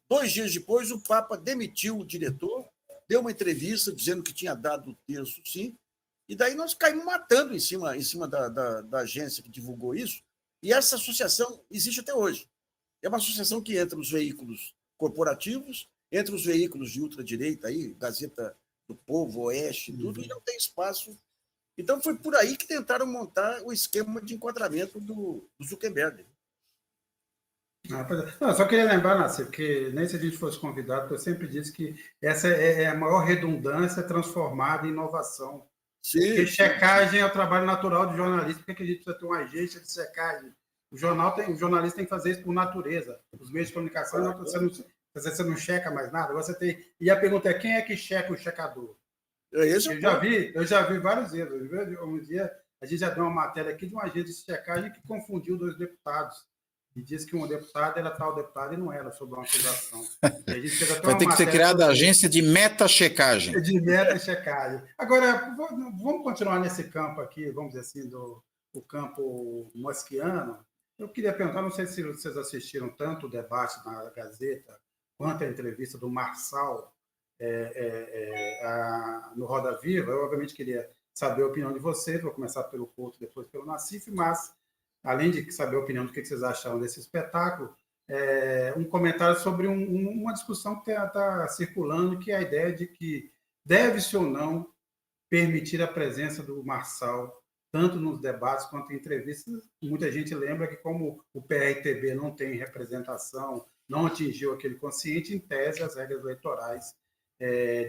2 dias depois, o Papa demitiu o diretor, deu uma entrevista dizendo que tinha dado o terço, sim, e daí nós caímos matando em cima da agência que divulgou isso, e essa associação existe até hoje. É uma associação que entra os veículos corporativos, entre os veículos de ultradireita, aí, Gazeta do Povo, Oeste, tudo, e não tem espaço. Então, foi por aí que tentaram montar o esquema de enquadramento do Zuckerberg. Não, eu só queria lembrar, Nascer, que nem se a gente fosse convidado, eu sempre disse que essa é a maior redundância transformada em inovação. Porque Sim, sim, sim. checagem é o trabalho natural do jornalista, porque a gente precisa ter uma agência de checagem. O jornalista tem que fazer isso por natureza. Os meios de comunicação, Claro, claro. você não checa mais nada. Você tem, e a pergunta é, quem é que checa o checador? Esse é o ponto. Eu já vi vários erros. Um dia a gente já deu uma matéria aqui de um agente de checagem que confundiu dois deputados e disse que um deputado era tal deputado e não era, sobre uma acusação. E a gente fez até Vai uma ter que ser matéria criada a sobre agência de meta-checagem. de meta checagem. Agora, vamos continuar nesse campo aqui, vamos dizer assim, do campo muskiano. Eu queria perguntar, não sei se vocês assistiram tanto o debate na Gazeta quanto a entrevista do Marçal no Roda Viva. Eu, obviamente, queria saber a opinião de vocês. Vou começar pelo Couto, depois pelo Nassif, mas, além de saber a opinião do que vocês acharam desse espetáculo, um comentário sobre uma discussão que está circulando, que é a ideia de que deve-se ou não permitir a presença do Marçal, tanto nos debates quanto em entrevistas. Muita gente lembra que, como o PRTB não tem representação, não atingiu aquele consciente, em tese, as regras eleitorais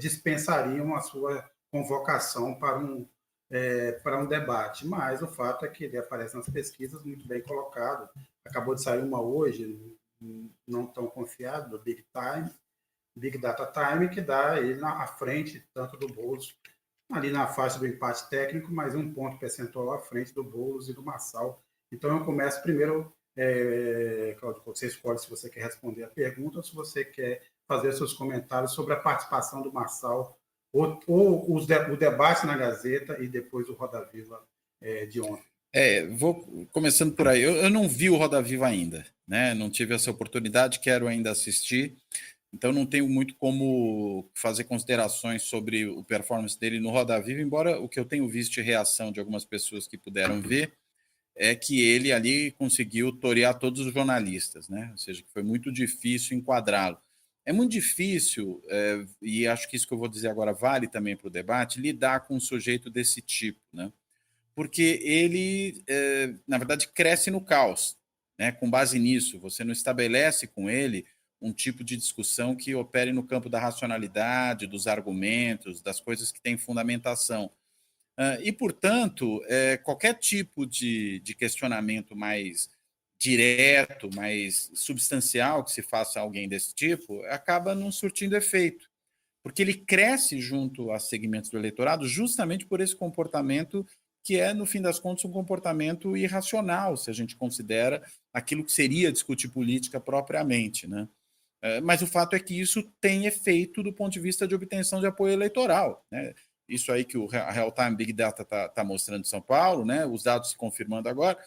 dispensariam a sua convocação para um debate. Mas o fato é que ele aparece nas pesquisas muito bem colocado. Acabou de sair uma hoje, não tão confiado, do Big Data Time, que dá ele à frente, tanto do Boulos, ali na faixa do empate técnico, mas um ponto percentual à frente do Boulos e do Marçal. Então eu começo primeiro, Claudio, você escolhe se você quer responder a pergunta ou se você quer fazer seus comentários sobre a participação do Marçal ou o debate na Gazeta e depois o Roda Viva de ontem. Vou começando por aí. Eu não vi o Roda Viva ainda, né? Não tive essa oportunidade, quero ainda assistir. Então não tenho muito como fazer considerações sobre o performance dele no Roda Viva, embora o que eu tenho visto de reação de algumas pessoas que puderam ver é que ele ali conseguiu torear todos os jornalistas, né? Ou seja, que foi muito difícil enquadrá-lo. É muito difícil, e acho que isso que eu vou dizer agora vale também para o debate, lidar com um sujeito desse tipo, né? Porque ele, na verdade, cresce no caos, né? Com base nisso, você não estabelece com ele um tipo de discussão que opere no campo da racionalidade, dos argumentos, das coisas que têm fundamentação. E, portanto, qualquer tipo de questionamento mais direto, mais substancial que se faça a alguém desse tipo, acaba não surtindo efeito, porque ele cresce junto a segmentos do eleitorado justamente por esse comportamento que é, no fim das contas, um comportamento irracional, se a gente considera aquilo que seria discutir política propriamente, né? Mas o fato é que isso tem efeito do ponto de vista de obtenção de apoio eleitoral, né? Isso aí que o Real Time Big Data está mostrando em São Paulo, né? Os dados se confirmando agora,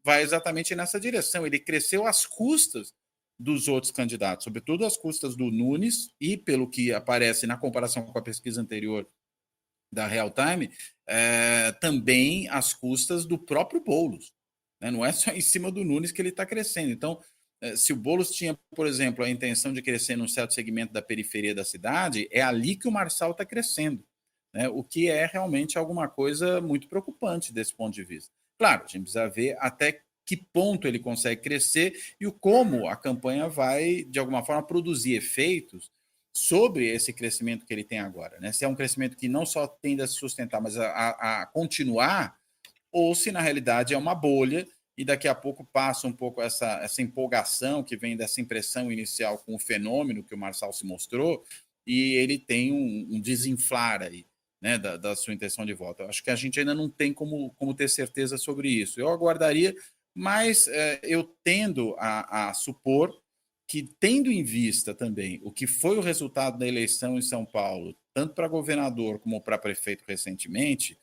vai exatamente nessa direção. Ele cresceu às custas dos outros candidatos, sobretudo às custas do Nunes e, pelo que aparece na comparação com a pesquisa anterior da Real Time, também às custas do próprio Boulos, né? Não é só em cima do Nunes que ele está crescendo. Então, se o Boulos tinha, por exemplo, a intenção de crescer num certo segmento da periferia da cidade, é ali que o Marçal está crescendo, né? O que é realmente alguma coisa muito preocupante desse ponto de vista. Claro, a gente precisa ver até que ponto ele consegue crescer e como a campanha vai, de alguma forma, produzir efeitos sobre esse crescimento que ele tem agora, né? Se é um crescimento que não só tende a se sustentar, mas a continuar, ou se na realidade é uma bolha e daqui a pouco passa um pouco essa empolgação que vem dessa impressão inicial com o fenômeno que o Marçal se mostrou e ele tem um desinflar aí, né, da sua intenção de voto. Eu acho que a gente ainda não tem como ter certeza sobre isso. Eu aguardaria, mas eu tendo a supor que, tendo em vista também o que foi o resultado da eleição em São Paulo, tanto para governador como para prefeito recentemente,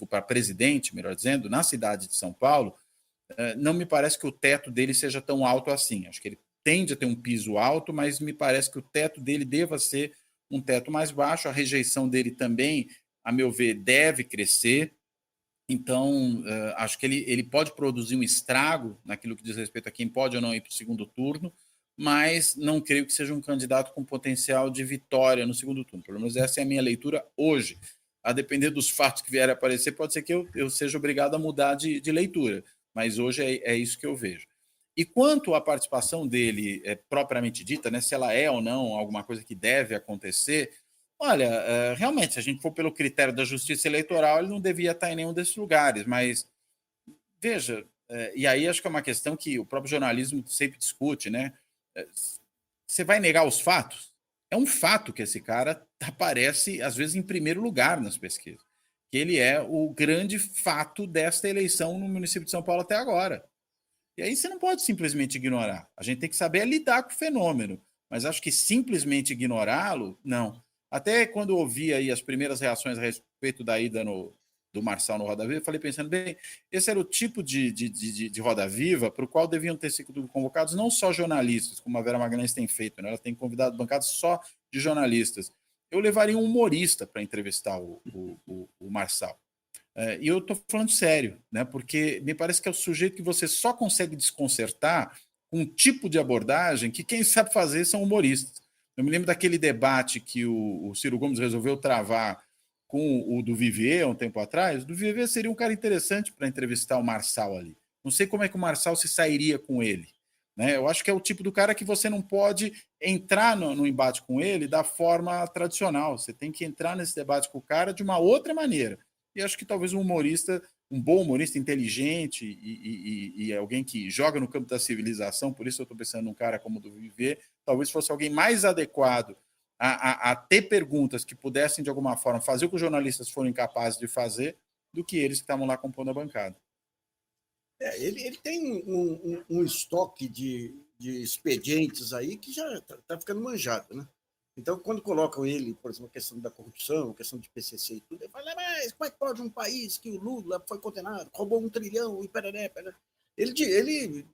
para presidente, melhor dizendo, na cidade de São Paulo, não me parece que o teto dele seja tão alto assim. Acho que ele tende a ter um piso alto, mas me parece que o teto dele deva ser um teto mais baixo. A rejeição dele também, a meu ver, deve crescer. Então, acho que ele pode produzir um estrago naquilo que diz respeito a quem pode ou não ir para o segundo turno, mas não creio que seja um candidato com potencial de vitória no segundo turno. Pelo menos essa é a minha leitura hoje. A depender dos fatos que vierem a aparecer, pode ser que eu seja obrigado a mudar de leitura, mas hoje é isso que eu vejo. E quanto à participação dele propriamente dita, né, se ela é ou não alguma coisa que deve acontecer, olha, realmente, se a gente for pelo critério da justiça eleitoral, ele não devia estar em nenhum desses lugares, mas veja, e aí acho que é uma questão que o próprio jornalismo sempre discute, né? Você vai negar os fatos? É um fato que esse cara aparece, às vezes, em primeiro lugar nas pesquisas. Que ele é o grande fato desta eleição no município de São Paulo até agora. E aí você não pode simplesmente ignorar. A gente tem que saber lidar com o fenômeno. Mas acho que simplesmente ignorá-lo, não. Até quando eu ouvi aí as primeiras reações a respeito da ida do Marçal no Roda Viva, eu falei pensando, bem, esse era o tipo de Roda Viva para o qual deviam ter sido convocados não só jornalistas, como a Vera Magalhães tem feito, né? Ela tem convidado bancadas só de jornalistas. Eu levaria um humorista para entrevistar o Marçal. E eu estou falando sério, né? Porque me parece que é o sujeito que você só consegue desconcertar com um tipo de abordagem que quem sabe fazer são humoristas. Eu me lembro daquele debate que o Ciro Gomes resolveu travar com o do Vivier um tempo atrás. O do Vivier seria um cara interessante para entrevistar o Marçal ali. Não sei como é que o Marçal se sairia com ele. Né? Eu acho que é o tipo do cara que você não pode entrar no embate com ele da forma tradicional. Você tem que entrar nesse debate com o cara de uma outra maneira. E acho que talvez um humorista, um bom humorista inteligente e alguém que joga no campo da civilização, por isso eu estou pensando num cara como o do Vivier, talvez fosse alguém mais adequado a ter perguntas que pudessem, de alguma forma, fazer o que os jornalistas foram incapazes de fazer, do que eles que estavam lá compondo a bancada. Ele tem um estoque de expedientes aí que já está ficando manjado, né? Então, quando colocam ele, por exemplo, a questão da corrupção, a questão de PCC e tudo, ele fala, mas como é que pode um país que o Lula foi condenado, roubou 1 trilhão e pereré. Ele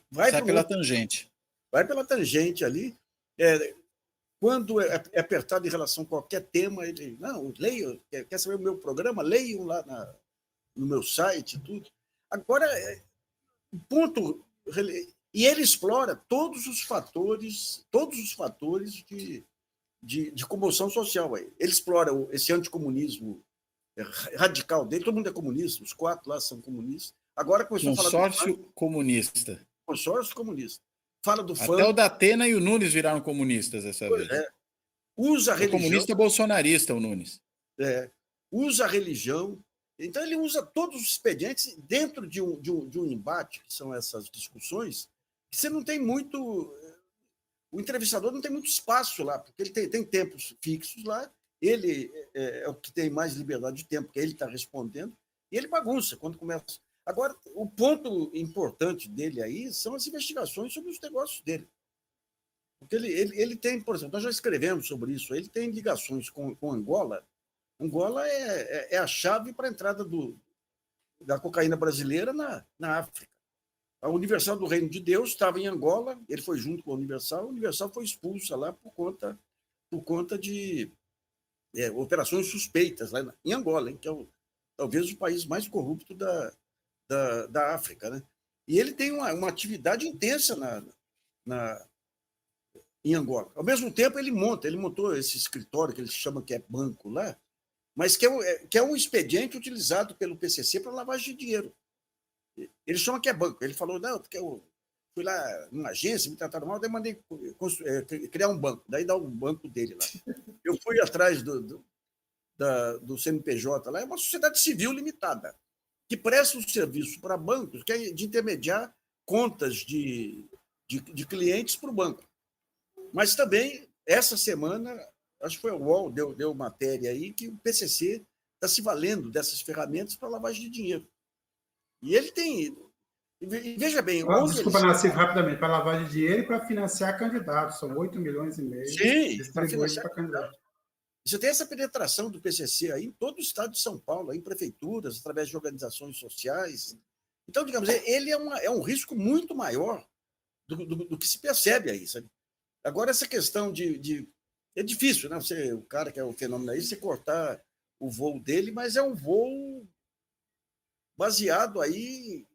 vai pela tangente. Vai pela tangente ali. Quando é apertado em relação a qualquer tema, ele, não, leio, quer saber o meu programa? Leiam lá no meu site e tudo. Agora, o ponto... E ele explora todos os fatores de comoção social. Ele explora esse anticomunismo radical dele, todo mundo é comunista, os 4 lá são comunistas. Agora começou a falar Consórcio comunista. Consórcio comunista. Fala do Até o Datena e o Nunes viraram comunistas dessa vez. Usa a religião. Comunista bolsonarista, o Nunes. Usa a religião. Então, ele usa todos os expedientes dentro de um embate, que são essas discussões, que você não tem muito... O entrevistador não tem muito espaço lá, porque ele tem tempos fixos lá, ele é o que tem mais liberdade de tempo, porque ele está respondendo, e ele bagunça quando começa. Agora, o ponto importante dele aí são as investigações sobre os negócios dele. Porque ele tem, por exemplo, nós já escrevemos sobre isso, ele tem ligações com Angola. Angola é a chave para a entrada da cocaína brasileira na África. A Universal do Reino de Deus estava em Angola, ele foi junto com a Universal foi expulsa lá por conta de operações suspeitas lá em Angola, que é talvez o país mais corrupto da África. Né? E ele tem uma atividade intensa em Angola. Ao mesmo tempo, ele montou esse escritório que ele chama que é banco lá, mas que é um expediente utilizado pelo PCC para lavagem de dinheiro. Ele chama que é banco. Ele falou, não, porque eu fui lá numa agência, me trataram mal, daí mandei criar um banco. Daí dá o banco dele lá. Eu fui atrás do CNPJ lá, é uma sociedade civil limitada, que presta um serviço para bancos, que é de intermediar contas de clientes para o banco. Mas também, essa semana, acho que foi o UOL, deu matéria aí, que o PCC está se valendo dessas ferramentas para lavagem de dinheiro. E ele tem... Veja bem... Desculpa, Nassif, rapidamente, para lavagem de dinheiro e para financiar candidatos. São 8,5 milhões. Sim, para financiar candidatos. Você tem essa penetração do PCC aí em todo o estado de São Paulo, em prefeituras, através de organizações sociais. Então, digamos, ele é um risco muito maior do que se percebe aí, sabe? Agora, essa questão é difícil, né? O cara que é o fenômeno aí, você cortar o voo dele, mas é um voo baseado aí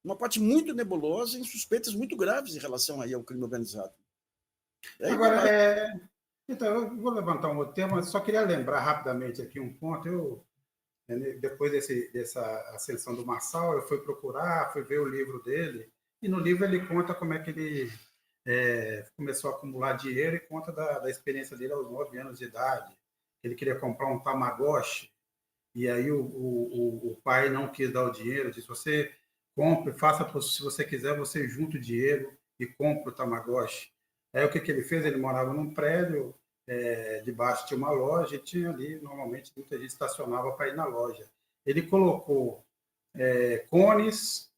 uma parte muito nebulosa em suspeitas muito graves em relação aí ao crime organizado. Agora, então, eu vou levantar um outro tema, mas só queria lembrar rapidamente aqui um ponto. Depois dessa ascensão do Marçal, eu fui ver o livro dele, E no livro ele conta como é que ele começou a acumular dinheiro e conta da experiência dele aos 9 anos de idade. Ele queria comprar um Tamagotchi, e aí o pai não quis dar o dinheiro, disse, você compre, faça, se você quiser, você junta o dinheiro e compra o Tamagotchi. Aí o que ele fez? Ele morava num prédio, debaixo tinha uma loja, e tinha ali, normalmente, muita gente estacionava para ir na loja. Ele colocou cones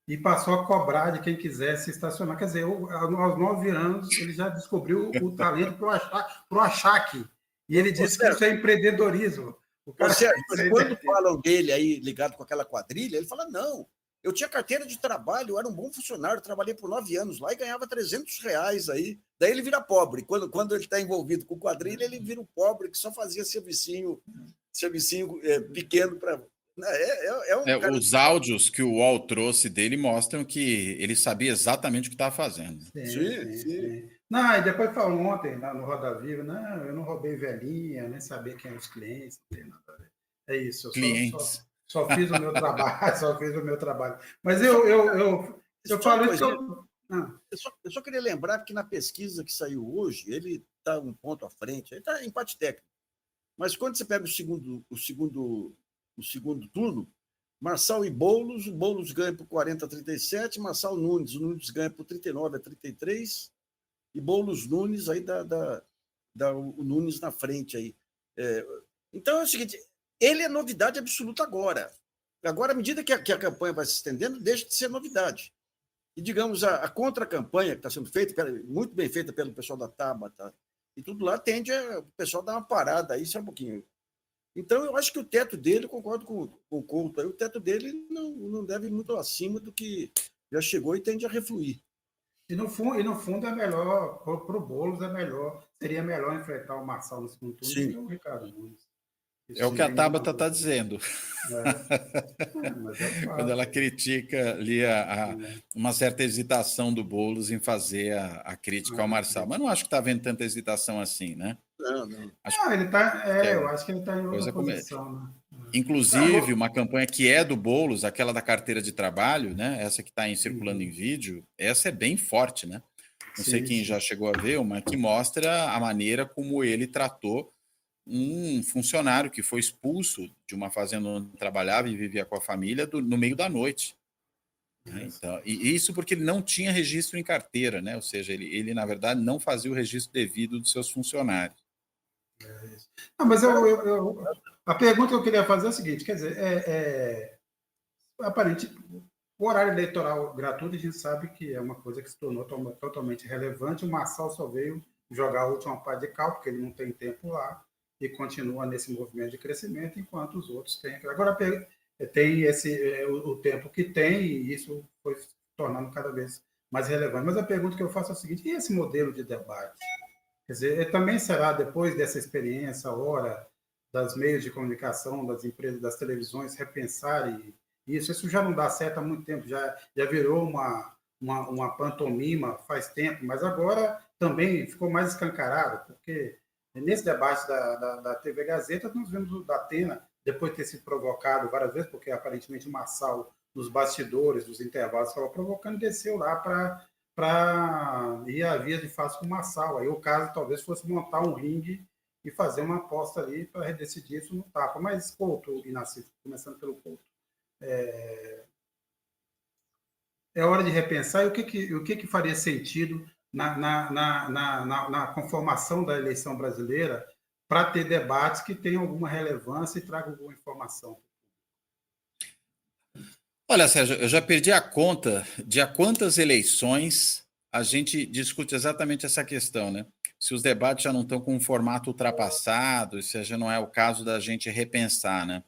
e passou a cobrar de quem quisesse estacionar. Quer dizer, aos 9 anos, ele já descobriu o talento para o achaque. E ele disse que isso é empreendedorismo. O cara, mas quando falam dele aí ligado com aquela quadrilha, ele fala, não, eu tinha carteira de trabalho, eu era um bom funcionário, trabalhei por 9 anos lá e ganhava R$ 300 aí. Daí ele vira pobre. Quando ele está envolvido com quadrilha, ele vira um pobre que só fazia servicinho pequeno para... Cara... Os áudios que o UOL trouxe dele mostram que ele sabia exatamente o que estava fazendo. Sim. Não, e depois falou ontem, no Roda Viva, não, eu não roubei velhinha, nem sabia quem eram os clientes, não tem nada a ver. É isso, clientes. Só fiz o meu trabalho, Mas eu falo isso... Eu só queria lembrar que na pesquisa que saiu hoje, ele está um ponto à frente, ele está em empate técnico. Mas quando você pega o segundo turno, Marçal e Boulos, o Boulos ganha por 40-37, Marçal Nunes, o Nunes ganha por 39-33, e Boulos Nunes aí dá o Nunes na frente aí. Então é o seguinte, ele é novidade absoluta agora. Agora, à medida que a campanha vai se estendendo, deixa de ser novidade. E, digamos, a contra-campanha que está sendo feita, muito bem feita pelo pessoal da Tabata, e tudo lá tende o pessoal dar uma parada aí, só um pouquinho. Então, eu acho que o teto dele, concordo com o Couto, o teto dele não deve ir muito acima do que já chegou e tende a refluir. E no fundo é melhor, para o Boulos seria melhor enfrentar o Marçal no segundo turno do que o Ricardo Nunes. É o que a Tabata está dizendo. Mas é fato. Quando ela critica ali uma certa hesitação do Boulos em fazer a crítica ao Marçal. Mas não acho que está havendo tanta hesitação assim, né? Não. Ele tá, eu acho que ele está em outra posição. Né? Inclusive, uma campanha que é do Boulos, aquela da carteira de trabalho, né? Essa que está circulando em vídeo, essa é bem forte, né? Não sei quem já chegou a ver, uma que mostra a maneira como ele tratou um funcionário que foi expulso de uma fazenda onde trabalhava e vivia com a família no meio da noite. Né? Então, e isso porque ele não tinha registro em carteira, né? Ou seja, ele na verdade não fazia o registro devido dos seus funcionários. Não, mas a pergunta que eu queria fazer é a seguinte, quer dizer, aparente, o horário eleitoral gratuito a gente sabe que é uma coisa que se tornou totalmente relevante. O Marçal só veio jogar a última pá de cal, porque ele não tem tempo lá, e continua nesse movimento de crescimento, enquanto os outros têm. Agora, tem o tempo que tem, e isso foi se tornando cada vez mais relevante. Mas a pergunta que eu faço é a seguinte, e esse modelo de debate? Quer dizer, também será, depois dessa experiência, a hora das meios de comunicação, das empresas, das televisões, repensarem isso? Isso já não dá certo há muito tempo, já virou uma pantomima faz tempo, mas agora também ficou mais escancarado, porque nesse debate da TV Gazeta, nós vimos o Datena, depois de ter sido provocado várias vezes, porque aparentemente o Marçal, nos bastidores, dos intervalos, estava provocando, desceu lá para ir a vias de fato com o Marçal. Aí o caso talvez fosse montar um ringue e fazer uma aposta ali para decidir isso no tapa. Mas, Couto e Nassif, começando pelo Couto, é hora de repensar e o que faria sentido na conformação da eleição brasileira para ter debates que tenham alguma relevância e tragam alguma informação. Olha, Sérgio, eu já perdi a conta de a quantas eleições a gente discute exatamente essa questão, né? Se os debates já não estão com um formato ultrapassado, se já não é o caso da gente repensar, né?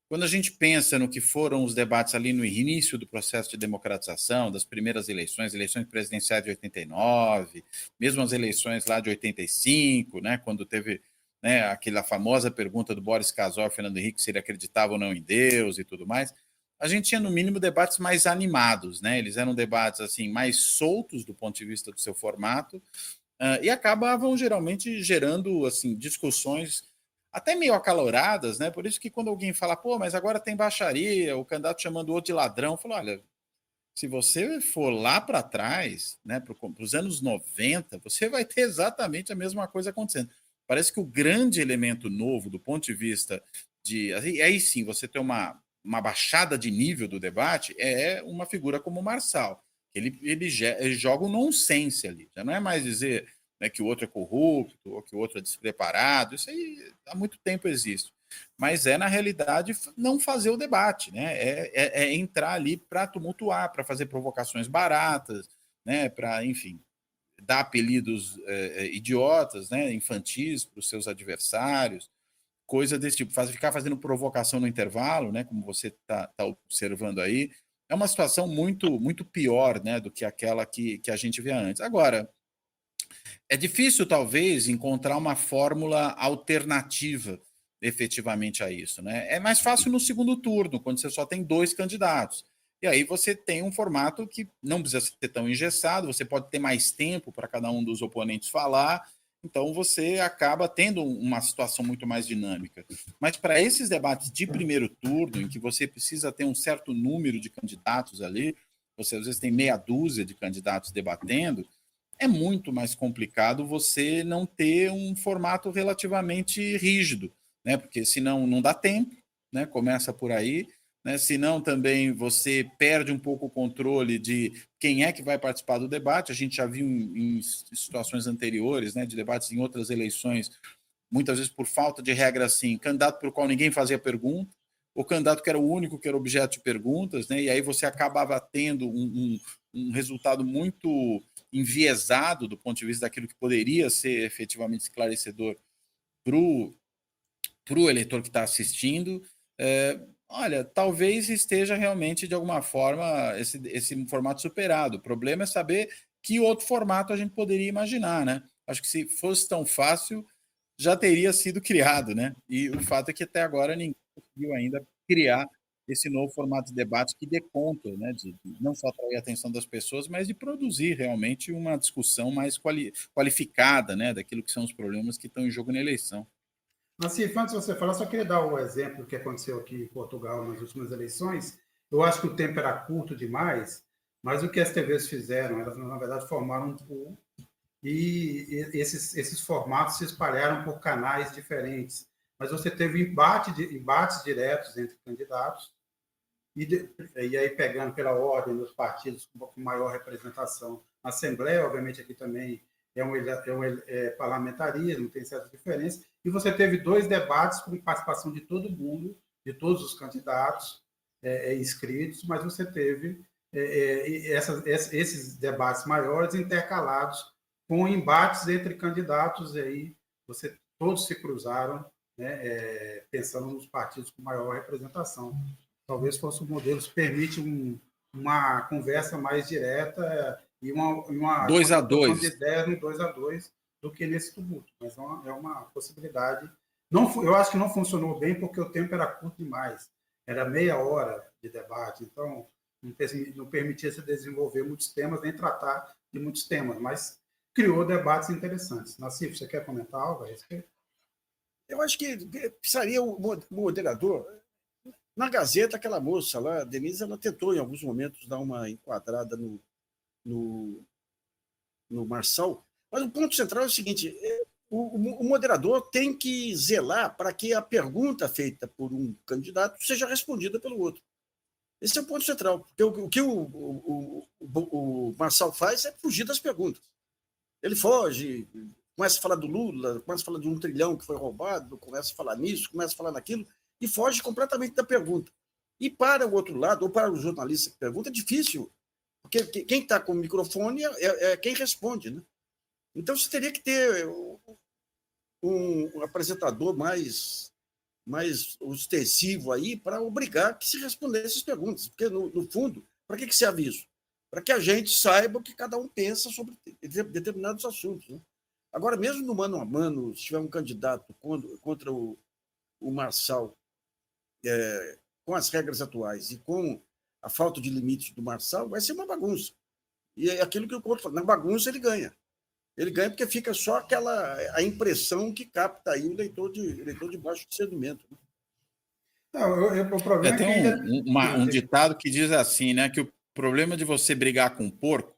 Quando a gente pensa no que foram os debates ali no início do processo de democratização, das primeiras eleições presidenciais de 89, mesmo as eleições lá de 85, né, quando teve, né, aquela famosa pergunta do Boris Casoy, Fernando Henrique, se ele acreditava ou não em Deus e tudo mais, a gente tinha, no mínimo, debates mais animados, né? Eles eram debates assim, mais soltos do ponto de vista do seu formato, e acabavam geralmente gerando assim, discussões até meio acaloradas, né? Por isso que quando alguém fala, pô, mas agora tem baixaria, o candidato chamando o outro de ladrão, falou, olha, Se você for lá para trás, né, para os anos 90, você vai ter exatamente a mesma coisa acontecendo. Parece que o grande elemento novo do ponto de vista de. Aí sim, você tem uma baixada de nível do debate, é uma figura como o Marçal. Ele joga um nonsense ali. Já não é mais dizer, né, que o outro é corrupto ou que o outro é despreparado. Isso aí há muito tempo existe. Mas na realidade, não fazer o debate, né? É entrar ali para tumultuar, para fazer provocações baratas, né? Para, enfim, dar apelidos idiotas, né? Infantis para os seus adversários, coisa desse tipo. Ficar fazendo provocação no intervalo, né? Como você está observando aí, é uma situação muito, muito pior, né? Do que aquela que a gente via antes. Agora, é difícil, talvez, encontrar uma fórmula alternativa efetivamente a isso, né? É mais fácil no segundo turno, quando você só tem 2 candidatos. E aí você tem um formato que não precisa ser tão engessado, você pode ter mais tempo para cada um dos oponentes falar, então você acaba tendo uma situação muito mais dinâmica. Mas para esses debates de primeiro turno, em que você precisa ter um certo número de candidatos ali, você às vezes tem meia dúzia de candidatos debatendo, é muito mais complicado você não ter um formato relativamente rígido, né? Porque senão não dá tempo, né? Começa por aí, né? Senão também você perde um pouco o controle de quem é que vai participar do debate. A gente já viu em situações anteriores, né? De debates em outras eleições, muitas vezes por falta de regra assim, candidato para o qual ninguém fazia pergunta, o candidato que era o único que era objeto de perguntas, né? E aí você acabava tendo um resultado muito enviesado do ponto de vista daquilo que poderia ser efetivamente esclarecedor para o eleitor que está assistindo. Olha, talvez esteja realmente, de alguma forma, esse formato superado. O problema é saber que outro formato a gente poderia imaginar, né? Acho que se fosse tão fácil, já teria sido criado, né? E o fato é que até agora ninguém conseguiu ainda criar esse novo formato de debate que dê conta, né, de não só atrair a atenção das pessoas, mas de produzir realmente uma discussão mais qualificada, né, daquilo que são os problemas que estão em jogo na eleição. Assim, antes de você falar, só queria dar o exemplo do que aconteceu aqui em Portugal nas últimas eleições. Eu acho que o tempo era curto demais, mas o que as TVs fizeram, elas, na verdade, formaram um pool e esses formatos se espalharam por canais diferentes. Mas você teve embates diretos entre candidatos, e aí pegando pela ordem dos partidos com maior representação. Na Assembleia, obviamente, aqui também é parlamentarismo, tem certas diferenças, e você teve 2 debates com participação de todo mundo, de todos os candidatos inscritos, mas você teve esses debates maiores intercalados com embates entre candidatos, e aí todos se cruzaram, né, pensando nos partidos com maior representação. Talvez fosse um modelo que permite uma conversa mais direta e uma 2-2 de ideias no 2-2 do que nesse tumulto. Mas é uma possibilidade. Não, eu acho que não funcionou bem porque o tempo era curto demais. Era meia hora de debate, então não permitia se desenvolver muitos temas, nem tratar de muitos temas, mas criou debates interessantes. Nassif, você quer comentar algo a respeito? Eu acho que precisaria um moderador. Na Gazeta, aquela moça lá, a Denise, ela tentou em alguns momentos dar uma enquadrada no Marçal, mas o ponto central é o seguinte: o moderador tem que zelar para que a pergunta feita por um candidato seja respondida pelo outro. Esse é o ponto central, porque o que o Marçal faz é fugir das perguntas. Ele foge, começa a falar do Lula, começa a falar de 1 trilhão que foi roubado, começa a falar nisso, começa a falar naquilo, e foge completamente da pergunta. E para o outro lado, ou para o jornalista que pergunta, é difícil, porque quem está com o microfone é quem responde, né? Então você teria que ter um apresentador mais ostensivo aí para obrigar que se respondesse essas perguntas, porque no fundo, para que serve isso? Para que a gente saiba o que cada um pensa sobre determinados assuntos, né? Agora, mesmo no mano a mano, se tiver um candidato contra o Marçal, com as regras atuais e com a falta de limites do Marçal, vai ser uma bagunça. E é aquilo que o Couto fala, na bagunça ele ganha. Ele ganha porque fica só a impressão que capta aí o eleitor de baixo discernimento. Não, o problema tem um ditado que diz assim, né, que problema de você brigar com o porco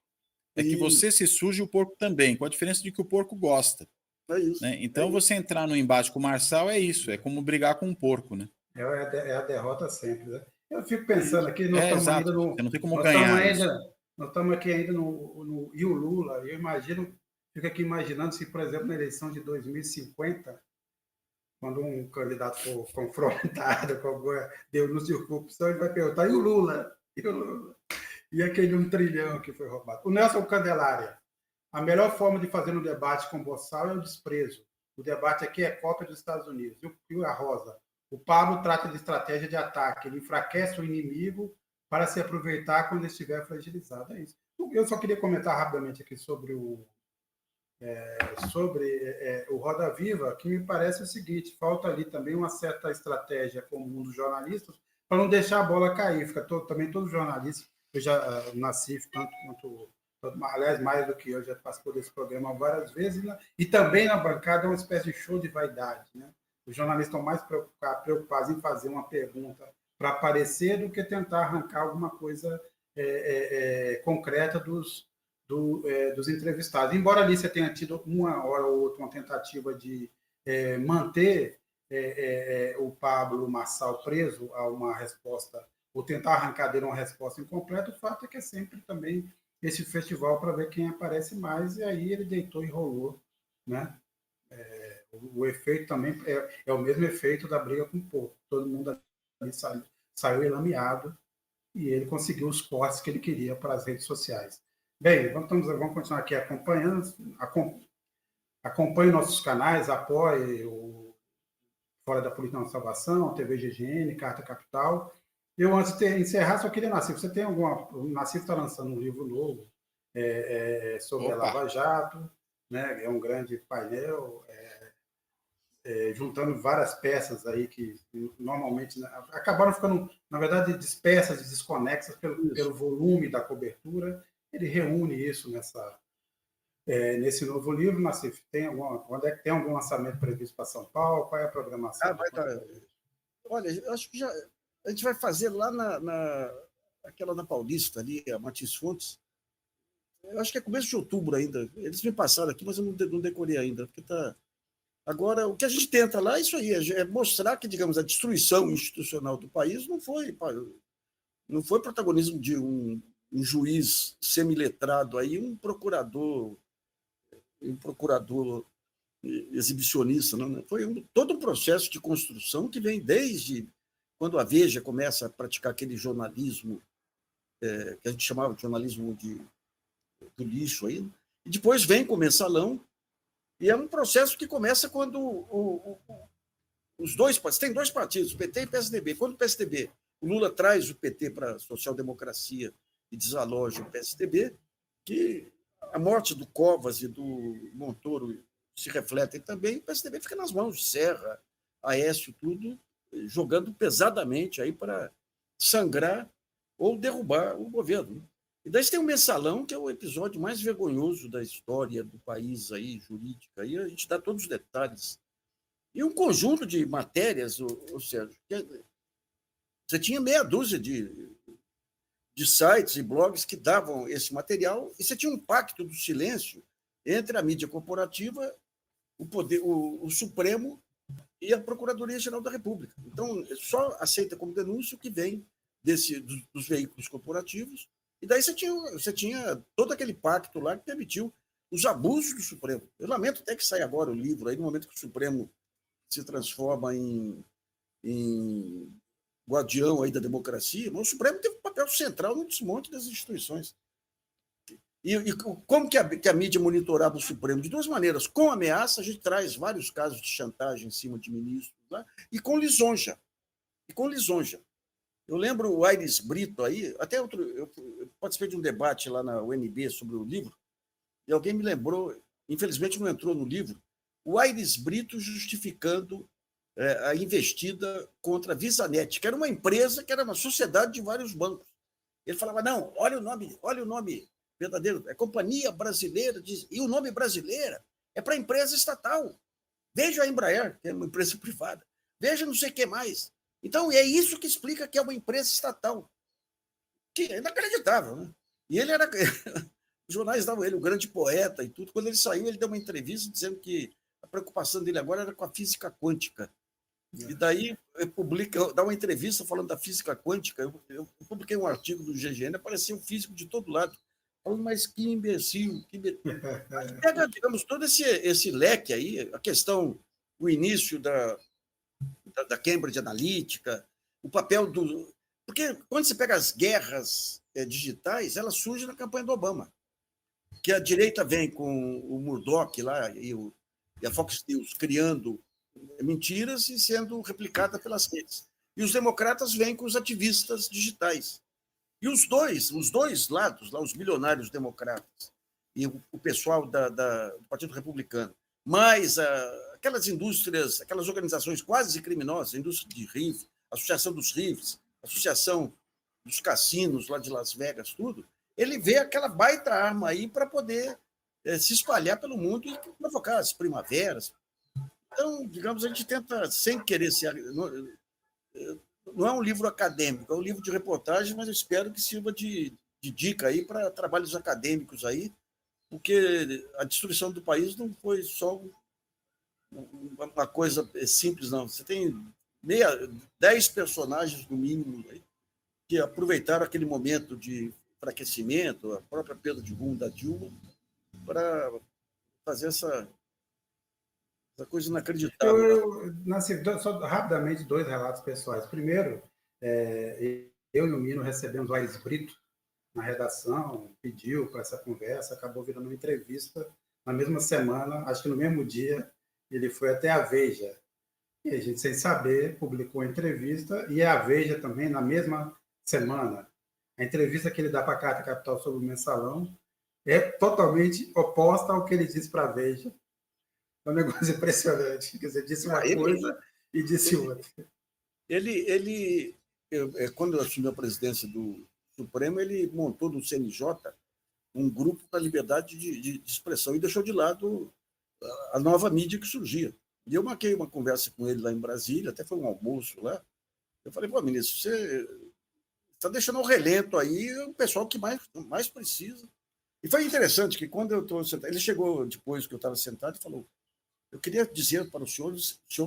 é que você se suja e o porco também, com a diferença de que o porco gosta. É isso. Né? Então, você entrar no embate com o Marçal é isso, é como brigar com um porco. Né? É a derrota sempre. Né? Eu fico pensando aqui, nós estamos exato. ainda no. Você não tem como nós ganhar estamos isso. ainda, nós estamos aqui ainda no. E o Lula, eu imagino, fico aqui imaginando se, por exemplo, na eleição de 2050, quando um candidato for confrontado com alguma denúncia de corrupção, ele vai perguntar: e o Lula? E o Lula? E aquele 1 trilhão que foi roubado? O Nelson Candelária. A melhor forma de fazer um debate com Bossal é o desprezo. O debate aqui é cópia dos Estados Unidos. E a Rosa? O Pablo trata de estratégia de ataque. Ele enfraquece o inimigo para se aproveitar quando estiver fragilizado. É isso. Eu só queria comentar rapidamente aqui sobre o Roda Viva, que me parece o seguinte: falta ali também uma certa estratégia comum dos jornalistas para não deixar a bola cair. Também todos os jornalistas, eu já nasci tanto quanto, aliás, mais do que eu, já participou desse programa várias vezes, né? E também na bancada é uma espécie de show de vaidade. Né? Os jornalistas estão mais preocupados em fazer uma pergunta para aparecer do que tentar arrancar alguma coisa concreta dos entrevistados. Embora ali você tenha tido uma hora ou outra uma tentativa de manter o Pablo Marçal preso a uma resposta, ou tentar arrancar dele uma resposta incompleta, o fato é que é sempre também esse festival para ver quem aparece mais, e aí ele deitou e rolou. Né? O efeito também é o mesmo efeito da briga com o povo. Todo mundo ali saiu elameado e ele conseguiu os cortes que ele queria para as redes sociais. Bem, vamos continuar aqui acompanhando. Acompanhe nossos canais, apoie o Fora da Política na Salvação, TV GGN, Carta Capital. Eu, antes de encerrar, só queria, Nassif, você tem alguma... O Nassif está lançando um livro novo sobre a Lava Jato, né? É um grande painel, juntando várias peças aí que normalmente, né, acabaram ficando, na verdade, dispersas e desconexas pelo volume da cobertura. Ele reúne isso nesse novo livro. Nassif, quando é que tem algum lançamento previsto para São Paulo? Qual é a programação? Olha, eu acho que a gente vai fazer lá aquela na Paulista, ali, a Martins Fontes. Eu acho que é começo de outubro ainda. Eles me passaram aqui, mas eu não decorei ainda. Porque Agora, o que a gente tenta lá é isso aí, é mostrar que, digamos, a destruição institucional do país não foi protagonismo de um juiz semiletrado aí, um procurador exibicionista, não, né? Foi todo um processo de construção que vem desde quando a Veja começa a praticar aquele jornalismo que a gente chamava de jornalismo do lixo aí, e depois vem com o Mensalão, e é um processo que começa quando os dois partidos, tem dois partidos, PT e PSDB. Quando o PSDB, o Lula traz o PT para a social-democracia e desaloja o PSDB, que a morte do Covas e do Montoro se refletem também, o PSDB fica nas mãos de Serra, Aécio, tudo, jogando pesadamente aí para sangrar ou derrubar o governo. E daí você tem o Mensalão, que é o episódio mais vergonhoso da história do país aí, jurídica, aí a gente dá todos os detalhes. E um conjunto de matérias, ou seja, você tinha meia dúzia de sites e blogs que davam esse material, e você tinha um pacto do silêncio entre a mídia corporativa, o Supremo e a Procuradoria-Geral da República. Então, só aceita como denúncia o que vem dos veículos corporativos, e daí você tinha todo aquele pacto lá que permitiu os abusos do Supremo. Eu lamento até que saia agora o livro, aí no momento que o Supremo se transforma em guardião aí da democracia, mas o Supremo teve um papel central no desmonte das instituições. E como que a mídia monitorava o Supremo? De duas maneiras. Com ameaça, a gente traz vários casos de chantagem em cima de ministros, né? E com lisonja. Eu lembro o Aires Brito aí, até eu participei de um debate lá na UNB sobre o livro, e alguém me lembrou, infelizmente não entrou no livro, o Aires Brito justificando a investida contra a VisaNet, que era uma empresa, que era uma sociedade de vários bancos. Ele falava, não, olha o nome verdadeiro, é Companhia Brasileira, e o nome brasileira é para empresa estatal. Veja a Embraer, que é uma empresa privada. Veja não sei o que mais. Então, é isso que explica que é uma empresa estatal. que é inacreditável, né? E ele era... Os jornais davam ele o grande poeta e tudo. Quando ele saiu, ele deu uma entrevista dizendo que a preocupação dele agora era com a física quântica. E daí dá uma entrevista falando da física quântica. Eu publiquei um artigo do GGN, apareceu um físico de todo lado, falando, mas que imbecil, que imbecil. Pega, digamos, todo esse leque aí, a questão, o início da Cambridge Analytica, o papel do... Porque quando você pega as guerras digitais, elas surgem na campanha do Obama, que a direita vem com o Murdoch lá e a Fox News criando mentiras e sendo replicada pelas redes. E os democratas vêm com os ativistas digitais. E os dois lados, lá, os bilionários democratas e o pessoal do Partido Republicano, mais aquelas indústrias, aquelas organizações quase criminosas, a indústria de rifle, a Associação dos Rifles, a Associação dos Cassinos lá de Las Vegas, tudo, ele vê aquela baita arma aí para poder se espalhar pelo mundo e provocar as primaveras. Então, digamos, a gente tenta, sem querer ser... Não é um livro acadêmico, é um livro de reportagem, mas eu espero que sirva de dica aí para trabalhos acadêmicos aí, porque a destruição do país não foi só uma coisa simples, não. Você tem 10 personagens, no mínimo, aí, que aproveitaram aquele momento de enfraquecimento, a própria Pedro de Rum da Dilma, para fazer essa coisa inacreditável. Só rapidamente, 2 relatos pessoais. Primeiro, eu e o Mino recebemos o Aires Brito na redação, pediu para essa conversa, acabou virando uma entrevista na mesma semana, acho que no mesmo dia, ele foi até a Veja. E a gente, sem saber, publicou a entrevista, e a Veja também, na mesma semana. A entrevista que ele dá para a Carta Capital sobre o Mensalão é totalmente oposta ao que ele disse para a Veja. É um negócio impressionante. Quer dizer, disse uma coisa e disse outra. Quando assumiu a presidência do Supremo, ele montou no CNJ um grupo para a liberdade de expressão e deixou de lado a nova mídia que surgia. E eu marquei uma conversa com ele lá em Brasília, até foi um almoço lá. Eu falei, pô, ministro, você está deixando ao relento aí o pessoal que mais precisa. E foi interessante que quando eu estou sentado, ele chegou depois que eu estava sentado e falou, eu queria dizer para o senhor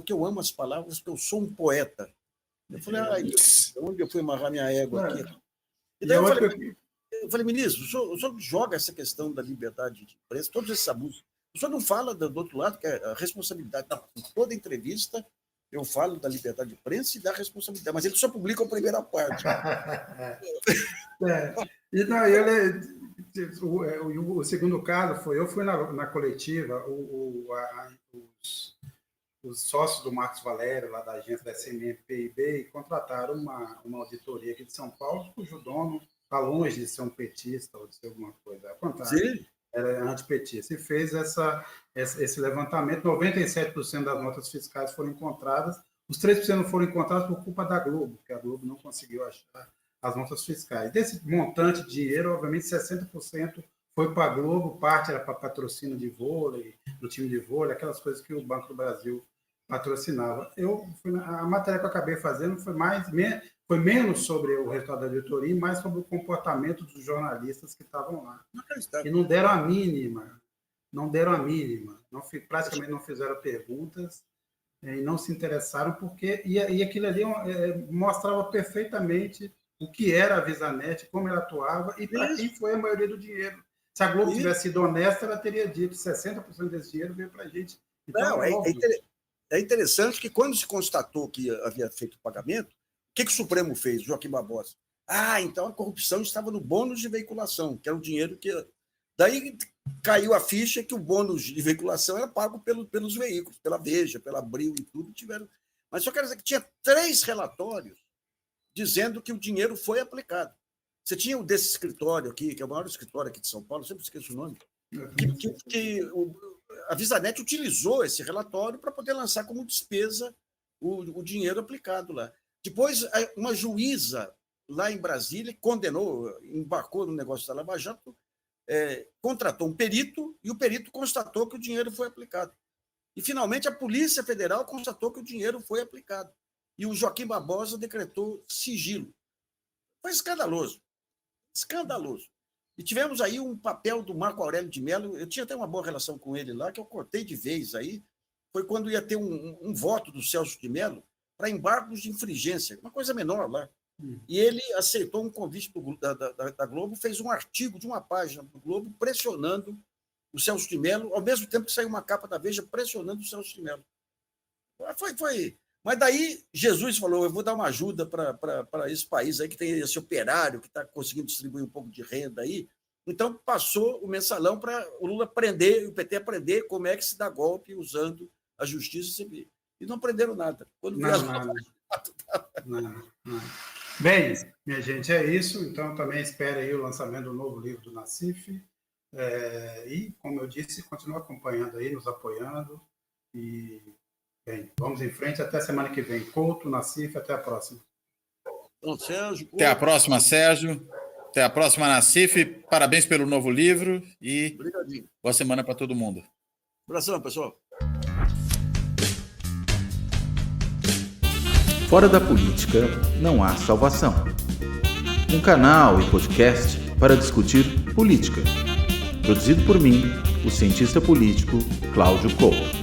que eu amo as palavras, que eu sou um poeta. Eu falei, onde eu fui amarrar minha égua aqui? E daí eu falei, ministro, o senhor joga essa questão da liberdade de imprensa, todos esses abusos. O senhor não fala do outro lado, que é a responsabilidade. Não, em toda entrevista, eu falo da liberdade de imprensa e da responsabilidade, mas ele só publica a primeira parte. O segundo caso foi, eu fui na coletiva, os sócios do Marcos Valério, lá da agência da SMM-PIB, contrataram uma auditoria aqui de São Paulo, cujo dono está longe de ser um petista ou de ser alguma coisa. Ao contrário, Sim. Era antipetista. E fez esse levantamento, 97% das notas fiscais foram encontradas, os 3% não foram encontrados por culpa da Globo, porque a Globo não conseguiu achar as notas fiscais. Desse montante de dinheiro, obviamente, 60% foi para a Globo, parte era para patrocínio de vôlei, do time de vôlei, aquelas coisas que o Banco do Brasil patrocinava. A matéria que eu acabei fazendo foi menos sobre o resultado da auditoria e mais sobre o comportamento dos jornalistas que estavam lá. E não deram a mínima. Praticamente não fizeram perguntas e não se interessaram, porque e aquilo ali mostrava perfeitamente o que era a VisaNet, como ela atuava e para quem foi a maioria do dinheiro. Se a Globo tivesse sido honesta, ela teria dito que 60% desse dinheiro veio para a gente. Então, não, é interessante que quando se constatou que havia feito o pagamento, o que o Supremo fez, Joaquim Barbosa? Então a corrupção estava no bônus de veiculação, que era o dinheiro que... Daí caiu a ficha que o bônus de veiculação era pago pelos veículos, pela Veja, pela Abril e tudo. Mas só quero dizer que tinha 3 relatórios dizendo que o dinheiro foi aplicado. Você tinha o desse escritório aqui, que é o maior escritório aqui de São Paulo, sempre esqueço o nome, que a VisaNet utilizou esse relatório para poder lançar como despesa o dinheiro aplicado lá. Depois, uma juíza lá em Brasília condenou, embarcou no negócio da Lava Jato, contratou um perito e o perito constatou que o dinheiro foi aplicado. E, finalmente, a Polícia Federal constatou que o dinheiro foi aplicado. E o Joaquim Barbosa decretou sigilo. Foi escandaloso. Escandaloso. E tivemos aí um papel do Marco Aurélio de Mello, eu tinha até uma boa relação com ele lá, que eu cortei de vez aí, foi quando ia ter um voto do Celso de Mello para embargos de infringência, uma coisa menor lá. E ele aceitou um convite da Globo, fez um artigo de uma página do Globo pressionando o Celso de Mello, ao mesmo tempo que saiu uma capa da Veja pressionando o Celso de Mello. Foi. Mas daí Jesus falou, eu vou dar uma ajuda para esse país aí que tem esse operário que está conseguindo distribuir um pouco de renda aí. Então passou o mensalão para o Lula aprender, o PT aprender como é que se dá golpe usando a justiça civil. E não aprenderam nada. Quando Nada. Bem, minha gente, é isso. Então também espere aí o lançamento do novo livro do Nassif. E, como eu disse, continua acompanhando aí, nos apoiando. E bem, vamos em frente até semana que vem. Couto, Nassif, até a próxima. Então, Sérgio, até a próxima, Sérgio. Até a próxima, Nassif. Parabéns pelo novo livro e obrigadinho. Boa semana para todo mundo. Abração, pessoal. Fora da política não há salvação. Um canal e podcast para discutir política. Produzido por mim, o cientista político Cláudio Couto.